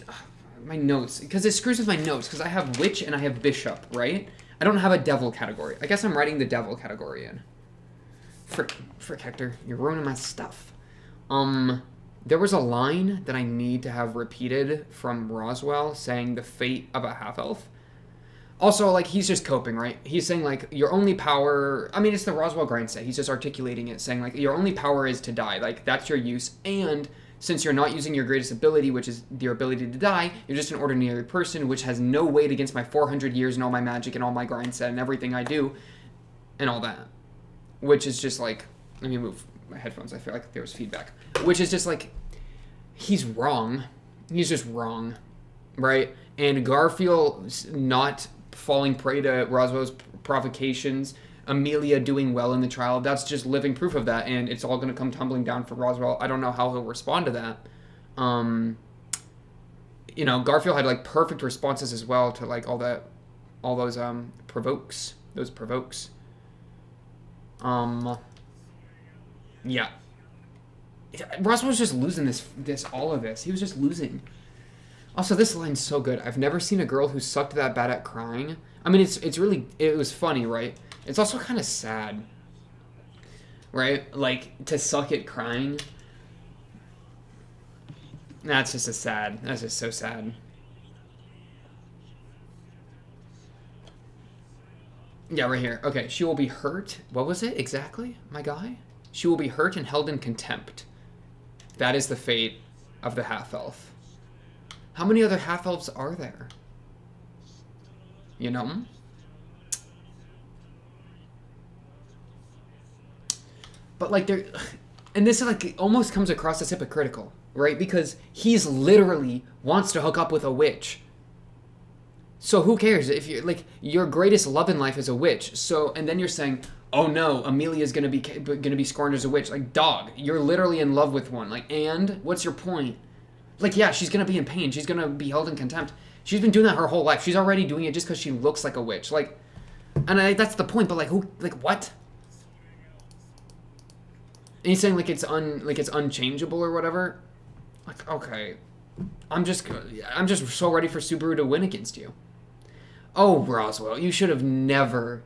my notes. Because it screws with my notes. Because I have witch and I have bishop, right? I don't have a devil category. I guess I'm writing the devil category in. Frick, Hector. You're ruining my stuff. There was a line that I need to have repeated from Roswell saying the fate of a half-elf. Also, like, he's just coping, right? He's saying, like, your only power... I mean, it's the Roswell grind set. He's just articulating it, saying, like, your only power is to die. Like, that's your use. And... since you're not using your greatest ability, which is your ability to die, you're just an ordinary person, which has no weight against my 400 years and all my magic and all my grind set and everything I do and all that. Which is just like, let me move my headphones. I feel like there was feedback. Which is just like, he's wrong. He's just wrong, right? And Garfield not falling prey to Roswell's provocations, Amelia doing well in the trial, that's just living proof of that, and it's all going to come tumbling down for Roswell. I don't know how he'll respond to that. You know, Garfield had, like, perfect responses as well to, like, all those provokes. Yeah. Roswell was just losing all of this. He was just losing. Also, this line's so good. I've never seen a girl who sucked that bad at crying. I mean, it was funny, right? It's also kind of sad, right? Like, to suck at crying. That's just so sad. Yeah, right here. Okay, she will be hurt. What was it exactly, my guy? She will be hurt and held in contempt. That is the fate of the half-elf. How many other half-elves are there? You know? But like there, and this like almost comes across as hypocritical, right? Because he's literally wants to hook up with a witch. So who cares if you're like your greatest love in life is a witch? So and then you're saying, oh no, Amelia's gonna be scorned as a witch. Like dog, you're literally in love with one. Like and what's your point? Like yeah, she's gonna be in pain. She's gonna be held in contempt. She's been doing that her whole life. She's already doing it just because she looks like a witch. Like, that's the point. But like who? Like what? And he's saying like it's unchangeable or whatever. Like okay, I'm just so ready for Subaru to win against you. Oh Roswell, you should have never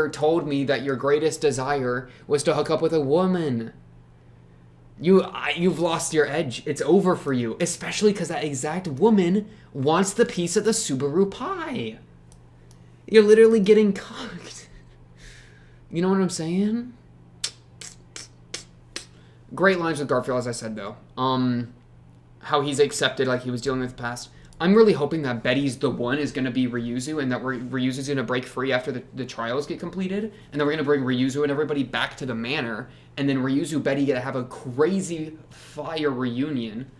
told me that your greatest desire was to hook up with a woman. You've lost your edge. It's over for you, especially because that exact woman wants the piece of the Subaru pie. You're literally getting cocked. You know what I'm saying? Great lines with Garfield, as I said, though. How he's accepted, like he was dealing with the past. I'm really hoping that Betty's the one is going to be Ryuzu, and that Ryuzu's going to break free after the trials get completed, and then we're going to bring Ryuzu and everybody back to the manor, and then Ryuzu Betty get to have a crazy fire reunion,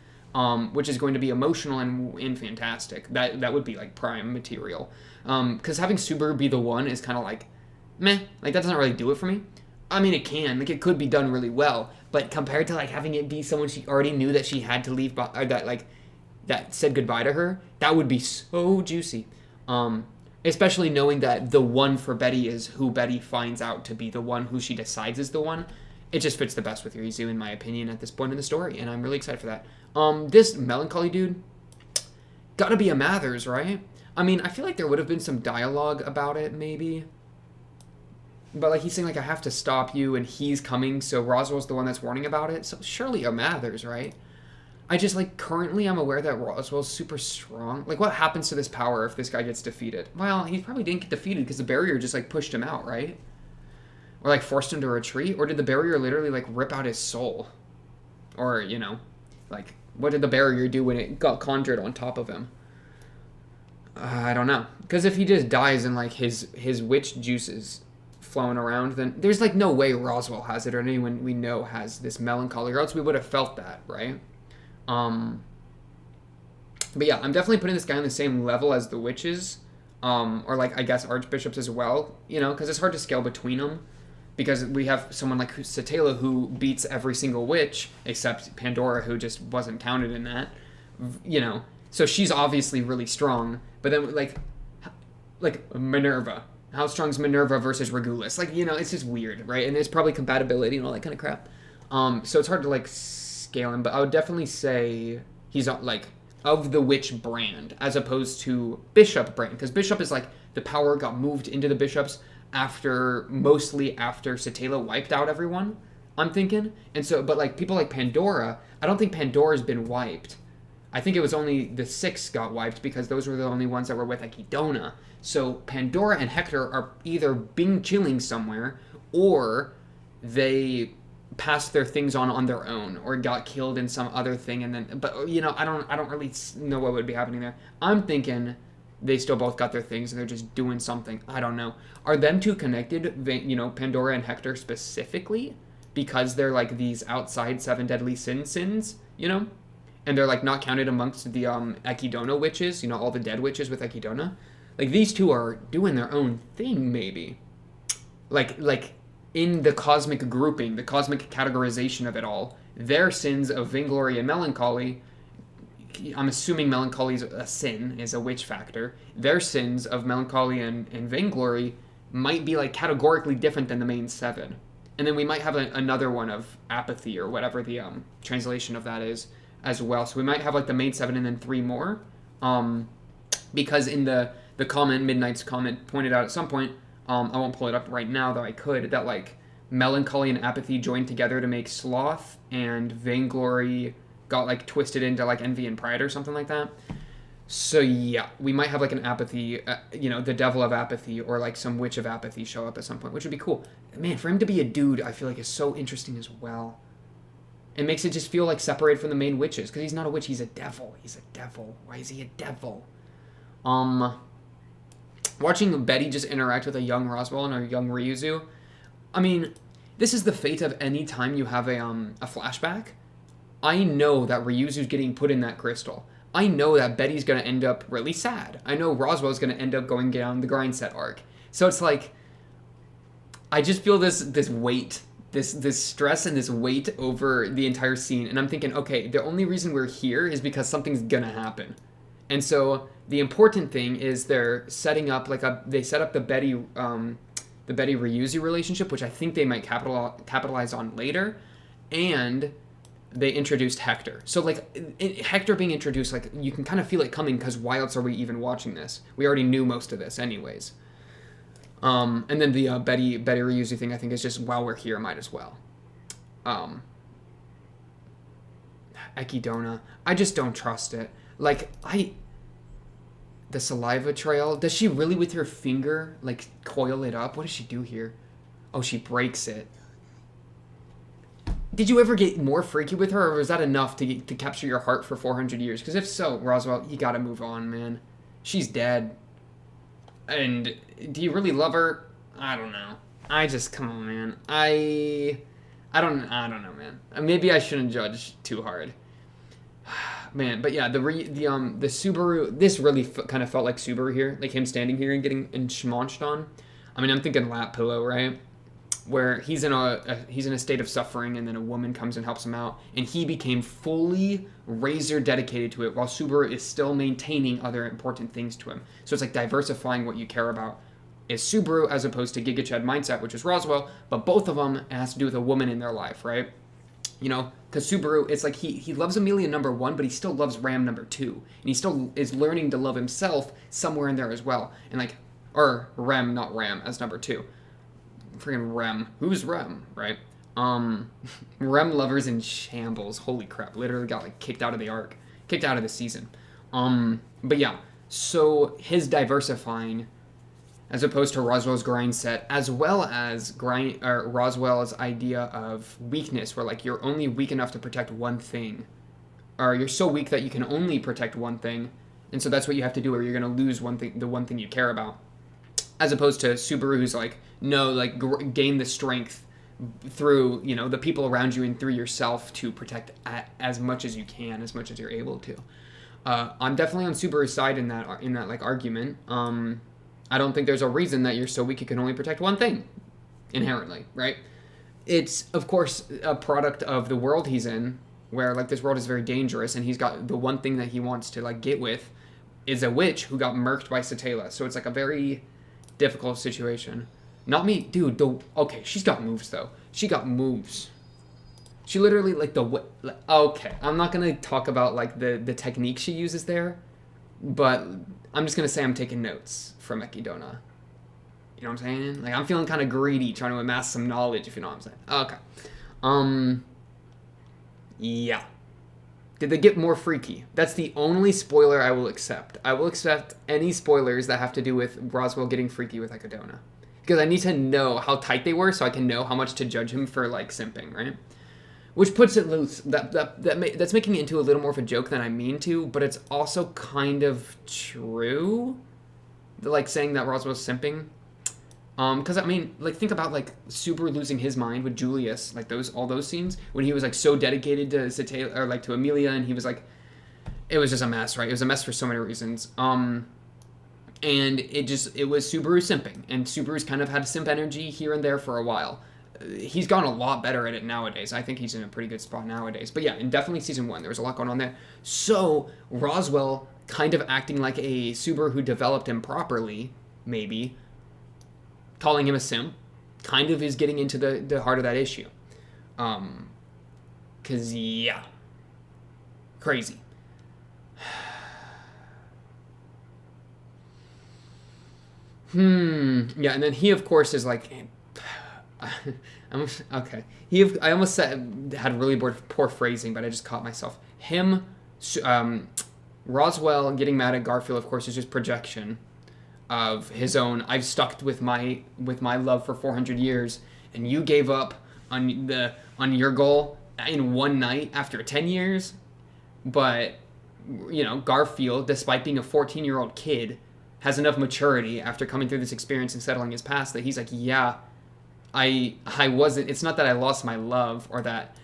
which is going to be emotional and fantastic. That would be like prime material. Because having Subaru be the one is kind of like, meh, like that doesn't really do it for me. I mean, it can, like it could be done really well, but compared to like having it be someone she already knew that she had to leave, or that said goodbye to her, that would be so juicy. Especially knowing that the one for Betty is who Betty finds out to be the one who she decides is the one. It just fits the best with Ryuzu, in my opinion, at this point in the story, and I'm really excited for that. This melancholy dude, gotta be a Mathers, right? I mean, I feel like there would have been some dialogue about it, maybe. But like he's saying, like I have to stop you, and he's coming, so Roswell's the one that's warning about it. So surely a Mathers, right? I just like currently I'm aware that Roswell's super strong. Like what happens to this power if this guy gets defeated? Well, he probably didn't get defeated because the barrier just like pushed him out, right? Or like forced him to retreat? Or did the barrier literally like rip out his soul? Or, you know, like what did the barrier do when it got conjured on top of him? I don't know. Because if he just dies and like his witch juices flowing around, then there's like no way Roswell has it or anyone we know has this melancholy, or else we would have felt that, right? But yeah, I'm definitely putting this guy on the same level as the witches, or like I guess archbishops as well, you know, because it's hard to scale between them, because we have someone like Satela who beats every single witch except Pandora, who just wasn't counted in that, you know, so she's obviously really strong. But then like Minerva, how strong's Minerva versus Regulus? Like, you know, it's just weird, right? And there's probably compatibility and all that kind of crap. So it's hard to like scale him, but I would definitely say he's like of the witch brand as opposed to bishop brand, because bishop is like the power got moved into the bishops mostly after Satela wiped out everyone, I'm thinking. And so, but like people like Pandora, I don't think Pandora's been wiped. I think it was only the 6 got wiped because those were the only ones that were with Echidna. So Pandora and Hector are either being chilling somewhere, or they passed their things on their own, or got killed in some other thing, and then, but you know, I don't really know what would be happening there. I'm thinking they still both got their things and they're just doing something. I don't know. Are them two connected? You know, Pandora and Hector specifically, because they're like these outside 7 deadly sins, you know, and they're like not counted amongst the Echidna witches. You know, all the dead witches with Echidna. Like these two are doing their own thing, maybe. Like. In the cosmic grouping, the cosmic categorization of it all, their sins of vainglory and melancholy, I'm assuming melancholy is a sin, is a witch factor, their sins of melancholy and vainglory might be like categorically different than the main 7. And then we might have another one of apathy, or whatever the translation of that is as well. So we might have like the main 7 and then 3 more. Because in the comment, Midnight's comment pointed out at some point, I won't pull it up right now, though I could, that like melancholy and apathy joined together to make sloth, and vainglory got like twisted into like envy and pride or something like that. So yeah, we might have like an apathy, the devil of apathy or like some witch of apathy show up at some point, which would be cool. Man, for him to be a dude, I feel like is so interesting as well. It makes it just feel like separated from the main witches because he's not a witch, he's a devil. He's a devil. Why is he a devil? Um, Watching Betty just interact with a young Roswell and a young Ryuzu. I mean, this is the fate of any time you have a flashback. I know that Ryuzu's getting put in that crystal. I know that Betty's gonna end up really sad. I know Roswell's gonna end up going down the grind set arc. So it's like I just feel this weight, this stress and this weight over the entire scene, and I'm thinking, okay, the only reason we're here is because something's gonna happen. And so the important thing is they're setting up they set up the Betty Ryuzu relationship, which I think they might capitalize on later, and they introduced Hector. So Hector being introduced, like you can kind of feel it coming because why else are we even watching this? We already knew most of this anyways. And then the Betty Ryuzu thing I think is just while we're here, might as well. Echidna, I just don't trust it. The saliva trail, does she really with her finger like coil it up? What does she do here? Oh, she breaks it. Did you ever get more freaky with her, or was that enough to capture your heart for 400 years? Because if so, Roswell, you gotta move on, man. She's dead. And do you really love her? I don't know. Come on, man. I don't know, man. Maybe I shouldn't judge too hard. Man, but yeah, the Subaru, this really kind of felt like Subaru here, like him standing here and getting schmonched on. I mean, I'm thinking lap pillow, right? Where he's in a state of suffering, and then a woman comes and helps him out, and he became fully razor dedicated to it, while Subaru is still maintaining other important things to him. So it's like diversifying what you care about is Subaru as opposed to Giga Chad mindset, which is Roswell, but both of them has to do with a woman in their life, right? Because Subaru, it's like he loves Amelia number 1, but he still loves Ram number 2, and he still is learning to love himself somewhere in there as well, and or Rem, not Ram, as number 2. Freaking Rem. Who's Rem, right? Rem lovers in shambles. Holy crap. Literally got kicked out of the arc. Kicked out of the season. But yeah. So his diversifying as opposed to Roswell's grind set, as well as Roswell's idea of weakness, where you're only weak enough to protect one thing. Or you're so weak that you can only protect one thing. And so that's what you have to do, or you're going to lose the one thing you care about. As opposed to Subaru, who's gain the strength through, the people around you and through yourself to protect as much as you can, as much as you're able to. I'm definitely on Subaru's side in that argument. I don't think there's a reason that you're so weak you can only protect one thing, inherently, right? It's, of course, a product of the world he's in, where, this world is very dangerous, and he's got the one thing that he wants to, get with is a witch who got murked by Satela. So it's, a very difficult situation. Not me, dude. Okay, she's got moves though. She got moves. She literally okay. I'm not gonna talk about the technique she uses there, but I'm just gonna say I'm taking notes from Echidna. You know what I'm saying? I'm feeling kind of greedy, trying to amass some knowledge. If you know what I'm saying. Okay. Yeah. Did they get more freaky? That's the only spoiler I will accept. I will accept any spoilers that have to do with Roswell getting freaky with Echidna. Because I need to know how tight they were so I can know how much to judge him for, simping, right? Which puts it loose. That's making it into a little more of a joke than I mean to, but it's also kind of true. Saying that Roswell's simping. Because, think about, Subaru losing his mind with Julius, all those scenes, when he was, so dedicated to Satela, or, to Amelia, and he was, it was just a mess, right? It was a mess for so many reasons. And it was Subaru simping, and Subaru's kind of had simp energy here and there for a while. He's gotten a lot better at it nowadays. I think he's in a pretty good spot nowadays. But yeah, in definitely season 1, there was a lot going on there. So, Roswell kind of acting like a Subaru who developed him properly, maybe, calling him a simp, kind of is getting into the heart of that issue. Because, yeah. Crazy. Yeah, and then he, of course, is okay. I almost had really poor phrasing, but I just caught myself. Him, Roswell getting mad at Garfield, of course, is just projection of his own. I've stuck with my love for 400 years, and you gave up on your goal in one night after 10 years. But Garfield, despite being a 14-year-old kid, has enough maturity after coming through this experience and settling his past that he's like, yeah, I wasn't. It's not that I lost my love or that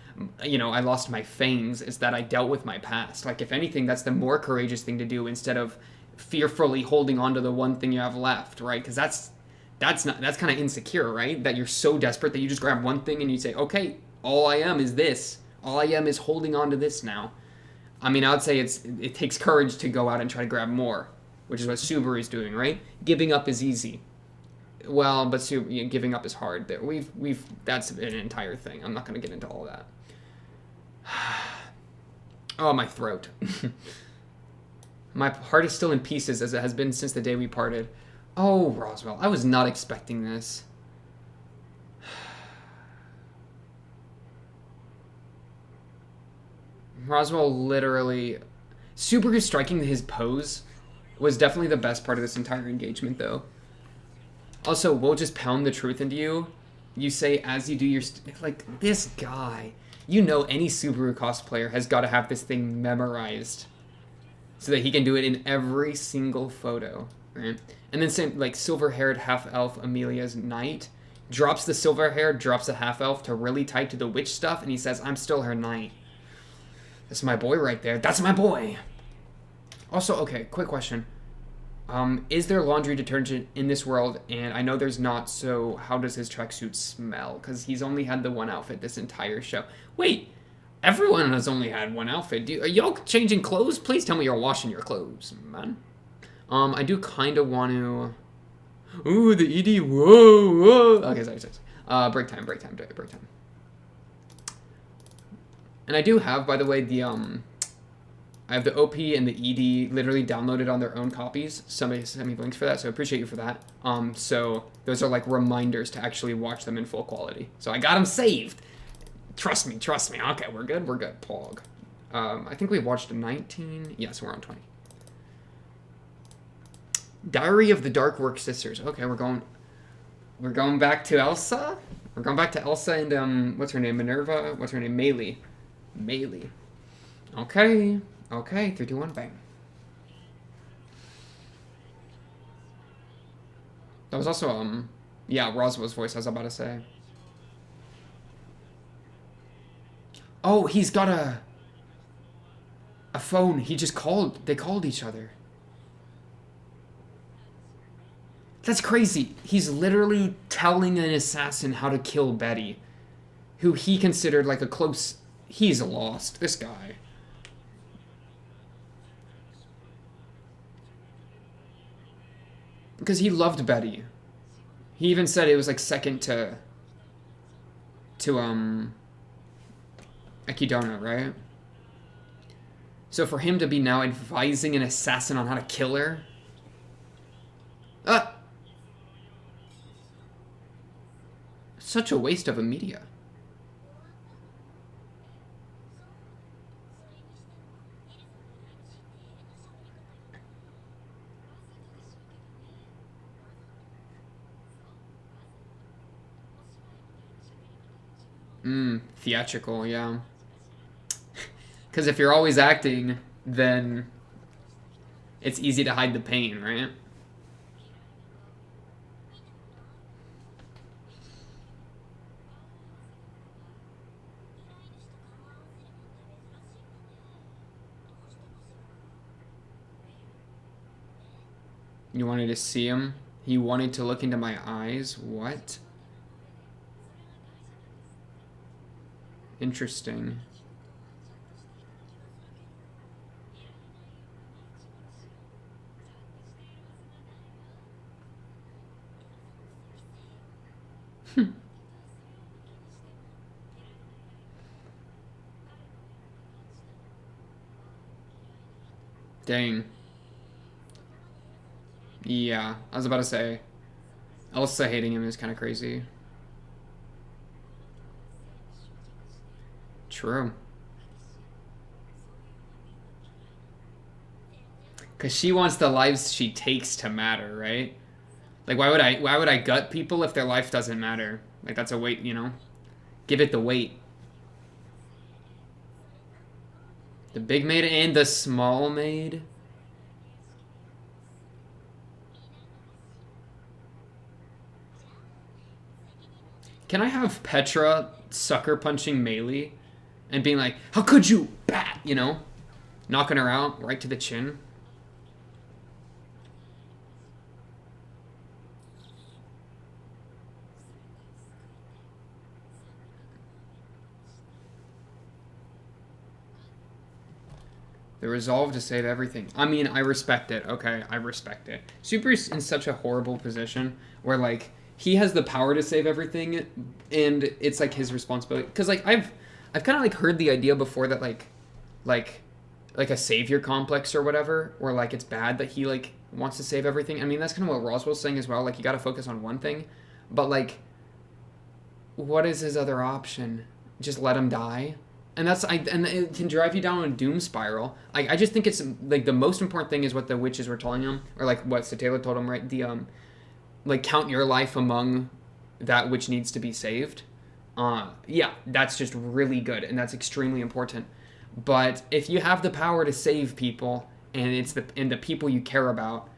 I lost my fangs. It's that I dealt with my past. Like, if anything, that's the more courageous thing to do instead of fearfully holding on to the one thing you have left, right? Because that's kind of insecure, right? That you're so desperate that you just grab one thing and you say, okay, all I am is this. All I am is holding on to this now. I mean, I would say it takes courage to go out and try to grab more, which is what Subaru's doing, right? Giving up is easy. Well, but giving up is hard. That's an entire thing. I'm not going to get into all that. Oh, my throat. My heart is still in pieces as it has been since the day we parted. Oh, Roswell, I was not expecting this. Roswell literally... Subaru striking his pose was definitely the best part of this entire engagement, though. Also, we'll just pound the truth into you. You say as you do your... like, this guy. You know any Subaru cosplayer has got to have this thing memorized so that he can do it in every single photo, right? And then same, like, silver-haired half-elf Amelia's knight drops the silver hair, drops the half-elf to really tight to the witch stuff, and he says, I'm still her knight. That's my boy right there. That's my boy. Also, okay, quick question. Is there laundry detergent in this world? And I know there's not, so how does his tracksuit smell? Because he's only had the one outfit this entire show. Wait, everyone has only had one outfit. Are y'all changing clothes? Please tell me you're washing your clothes, man. I do kind of want to... Ooh, the ED, whoa, whoa. Okay, sorry. Break time. And I do have, by the way, I have the OP and the ED literally downloaded on their own copies. Somebody sent me links for that, so I appreciate you for that. So those are like reminders to actually watch them in full quality. So I got them saved. Trust me. Okay, we're good. Pog. I think we watched 19. Yes, we're on 20. Diary of the Dark Work Sisters. Okay, we're going back to Elsa. We're going back to Elsa and what's her name? Minerva. What's her name? Maylee. Okay. 3, 2, 1, bang. That was also, yeah, Roswell's voice, I was about to say. Oh, he's got a phone. They called each other. That's crazy. He's literally telling an assassin how to kill Betty, who he considered like a close... He's lost, this guy. Because he loved Betty. He even said it was like second to Ekidona, right? So for him to be now advising an assassin on how to kill her... Such a waste of a media. Theatrical, yeah. Because if you're always acting, then it's easy to hide the pain, right? You wanted to see him? He wanted to look into my eyes? What? Interesting. Dang. Yeah, I was about to say, Elsa hating him is kind of crazy. True. Because she wants the lives she takes to matter, right? Like, why would I gut people if their life doesn't matter? Like, that's a weight, you know? Give it the weight. The big maid and the small maid. Can I have Petra sucker punching Melee and being like, how could you? Bat, you know? Knocking her out right to the chin. The resolve to save everything. I mean, I respect it. Okay, I respect it. Super's in such a horrible position where, like, he has the power to save everything, and it's, like, his responsibility. Because, like, I've kind of, like, heard the idea before that, like a savior complex or whatever, or, like, it's bad that he, like, wants to save everything. I mean, that's kind of what Roswell's saying as well. Like, you got to focus on one thing. But, like, what is his other option? Just let him die? And and it can drive you down a doom spiral. Like, I just think it's like the most important thing is what the witches were telling him, or like what Satela told him, right? The like, count your life among that which needs to be saved. Yeah, that's just really good, and that's extremely important. But if you have the power to save people, and it's the people you care about,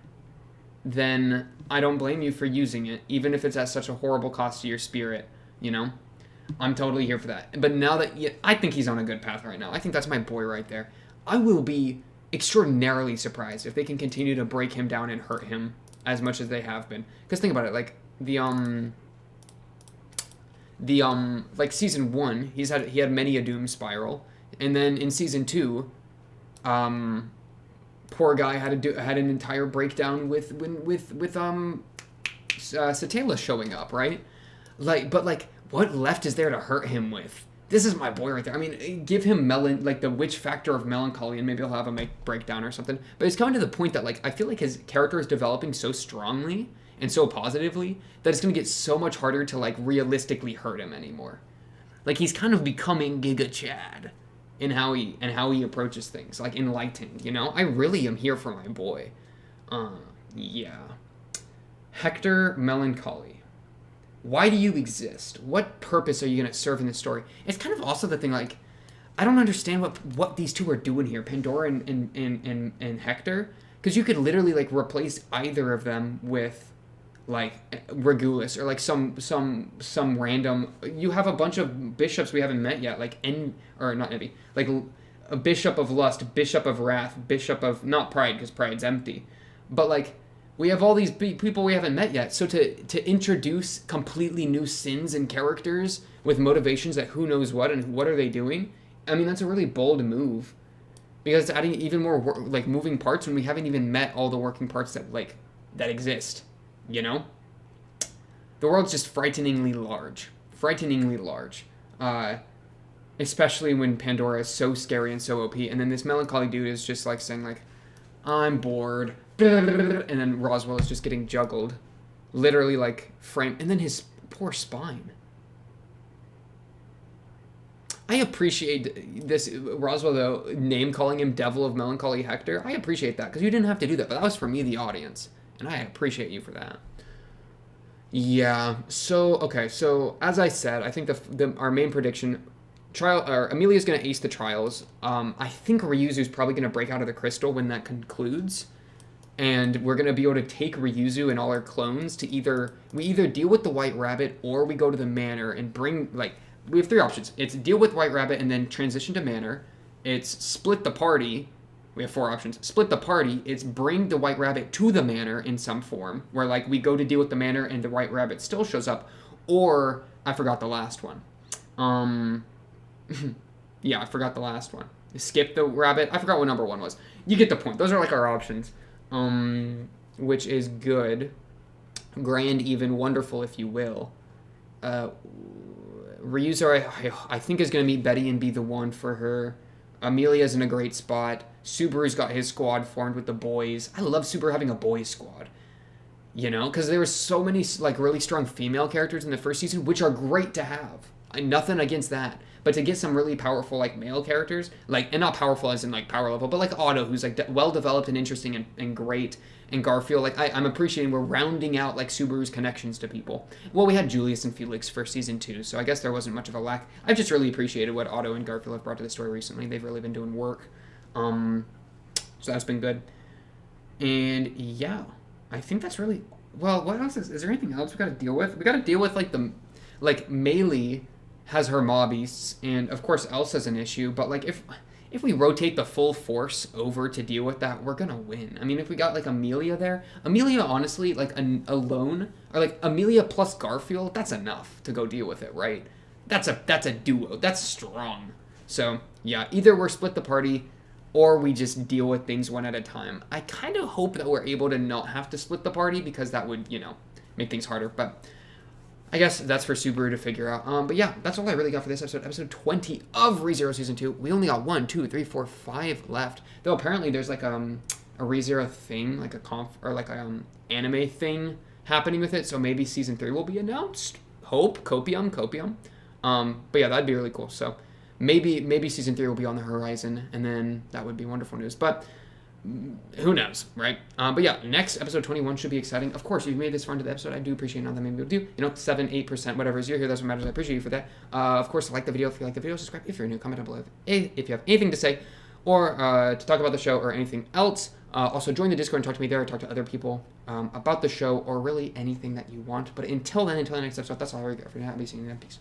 then I don't blame you for using it, even if it's at such a horrible cost to your spirit. You know. I'm totally here for that. But now that... I think he's on a good path right now. I think that's my boy right there. I will be extraordinarily surprised if they can continue to break him down and hurt him as much as they have been. Because think about it, like, like, Season 1, he had many a doom spiral. And then in Season 2, poor guy had an entire breakdown with Satela showing up, right? Like, but, like... what left is there to hurt him with? This is my boy right there. I mean, give him like the witch factor of melancholy, and maybe he'll have a breakdown or something. But it's coming to the point that, like, I feel like his character is developing so strongly and so positively that it's going to get so much harder to, like, realistically hurt him anymore. Like, he's kind of becoming Giga Chad in how he approaches things, like, enlightened. You know, I really am here for my boy. Yeah. Hector Melancholy. Why do you exist? What purpose are you going to serve in this story? It's kind of also the thing, like, I don't understand what these two are doing here, Pandora and Hector, because you could literally, like, replace either of them with, like, Regulus, or, like, some random... You have a bunch of bishops we haven't met yet, like, not Envy, like, a Bishop of Lust, Bishop of Wrath, Bishop of... Not Pride, because Pride's empty. But, like... We have all these people we haven't met yet, so to introduce completely new sins and characters with motivations that who knows what and what are they doing, I mean, that's a really bold move, because it's adding even more like moving parts when we haven't even met all the working parts that exist, you know? The world's just frighteningly large, especially when Pandora is so scary and so OP, and then this melancholy dude is just like saying like, I'm bored. And then Roswell is just getting juggled. Literally, like, framed. And then his poor spine. I appreciate this, Roswell, though, name-calling him Devil of Melancholy Hector. I appreciate that, because you didn't have to do that. But that was for me, the audience. And I appreciate you for that. Yeah. So, okay. So, as I said, I think our main prediction... Amelia's going to ace the trials. I think Ryuzu's probably going to break out of the crystal when that concludes. And we're going to be able to take Ryuzu and all our clones to we either deal with the White Rabbit or we go to the manor and bring, like, we have three options. It's deal with White Rabbit and then transition to manor. It's split the party. We have four options. Split the party. It's bring the White Rabbit to the manor in some form, where, like, we go to deal with the manor and the White Rabbit still shows up. Or, I forgot the last one. Yeah, I forgot the last one. Skip the rabbit. I forgot what number one was. You get the point. Those are, like, our options. Which is good, grand, even wonderful, if you will. Ryuzo, I think, is going to meet Betty and be the one for her. Amelia's in a great spot. Subaru's got his squad formed with the boys. I love Subaru having a boys squad. You know, because there were so many, like, really strong female characters in the first season, which are great to have. Nothing against that. But to get some really powerful like male characters, like, and not powerful as in like power level, but like Otto, who's like well developed and interesting and great, and Garfield, like I'm appreciating we're rounding out like Subaru's connections to people. Well, we had Julius and Felix for season 2, so I guess there wasn't much of a lack. I've just really appreciated what Otto and Garfield have brought to the story recently. They've really been doing work, so that's been good. And yeah, I think that's really well. What else is there anything else we got to deal with? We got to deal with like Melee has her mobbies, and of course Elsa's an issue. But like if we rotate the full force over to deal with that, we're gonna win. I mean, if we got like Amelia there, Amelia honestly like alone, or like Amelia plus Garfield, that's enough to go deal with it, right? That's a duo. That's strong. So yeah, either we're split the party, or we just deal with things one at a time. I kind of hope that we're able to not have to split the party, because that would, make things harder. But I guess that's for Subaru to figure out. But yeah, that's all I really got for this episode. Episode 20 of ReZero Season 2. We only got 1, 2, 3, 4, 5 left. Though apparently there's like a ReZero thing, like a or like a anime thing happening with it. So maybe Season 3 will be announced. Hope. Copium. But yeah, that'd be really cool. So maybe Season 3 will be on the horizon, and then that would be wonderful news. But who knows, right? But yeah, next episode 21 should be exciting. Of course, you've made this far into the episode. I do appreciate not that many people do. 7, 8%, whatever is you're here. That's what matters. I appreciate you for that. Of course, like the video if you like the video. Subscribe if you're new. Comment down below if you have anything to say, or to talk about the show or anything else. Also, join the Discord and talk to me there. Talk to other people about the show, or really anything that you want. But until then, until the next episode, that's all I got for now. I'll be seeing you then. Peace.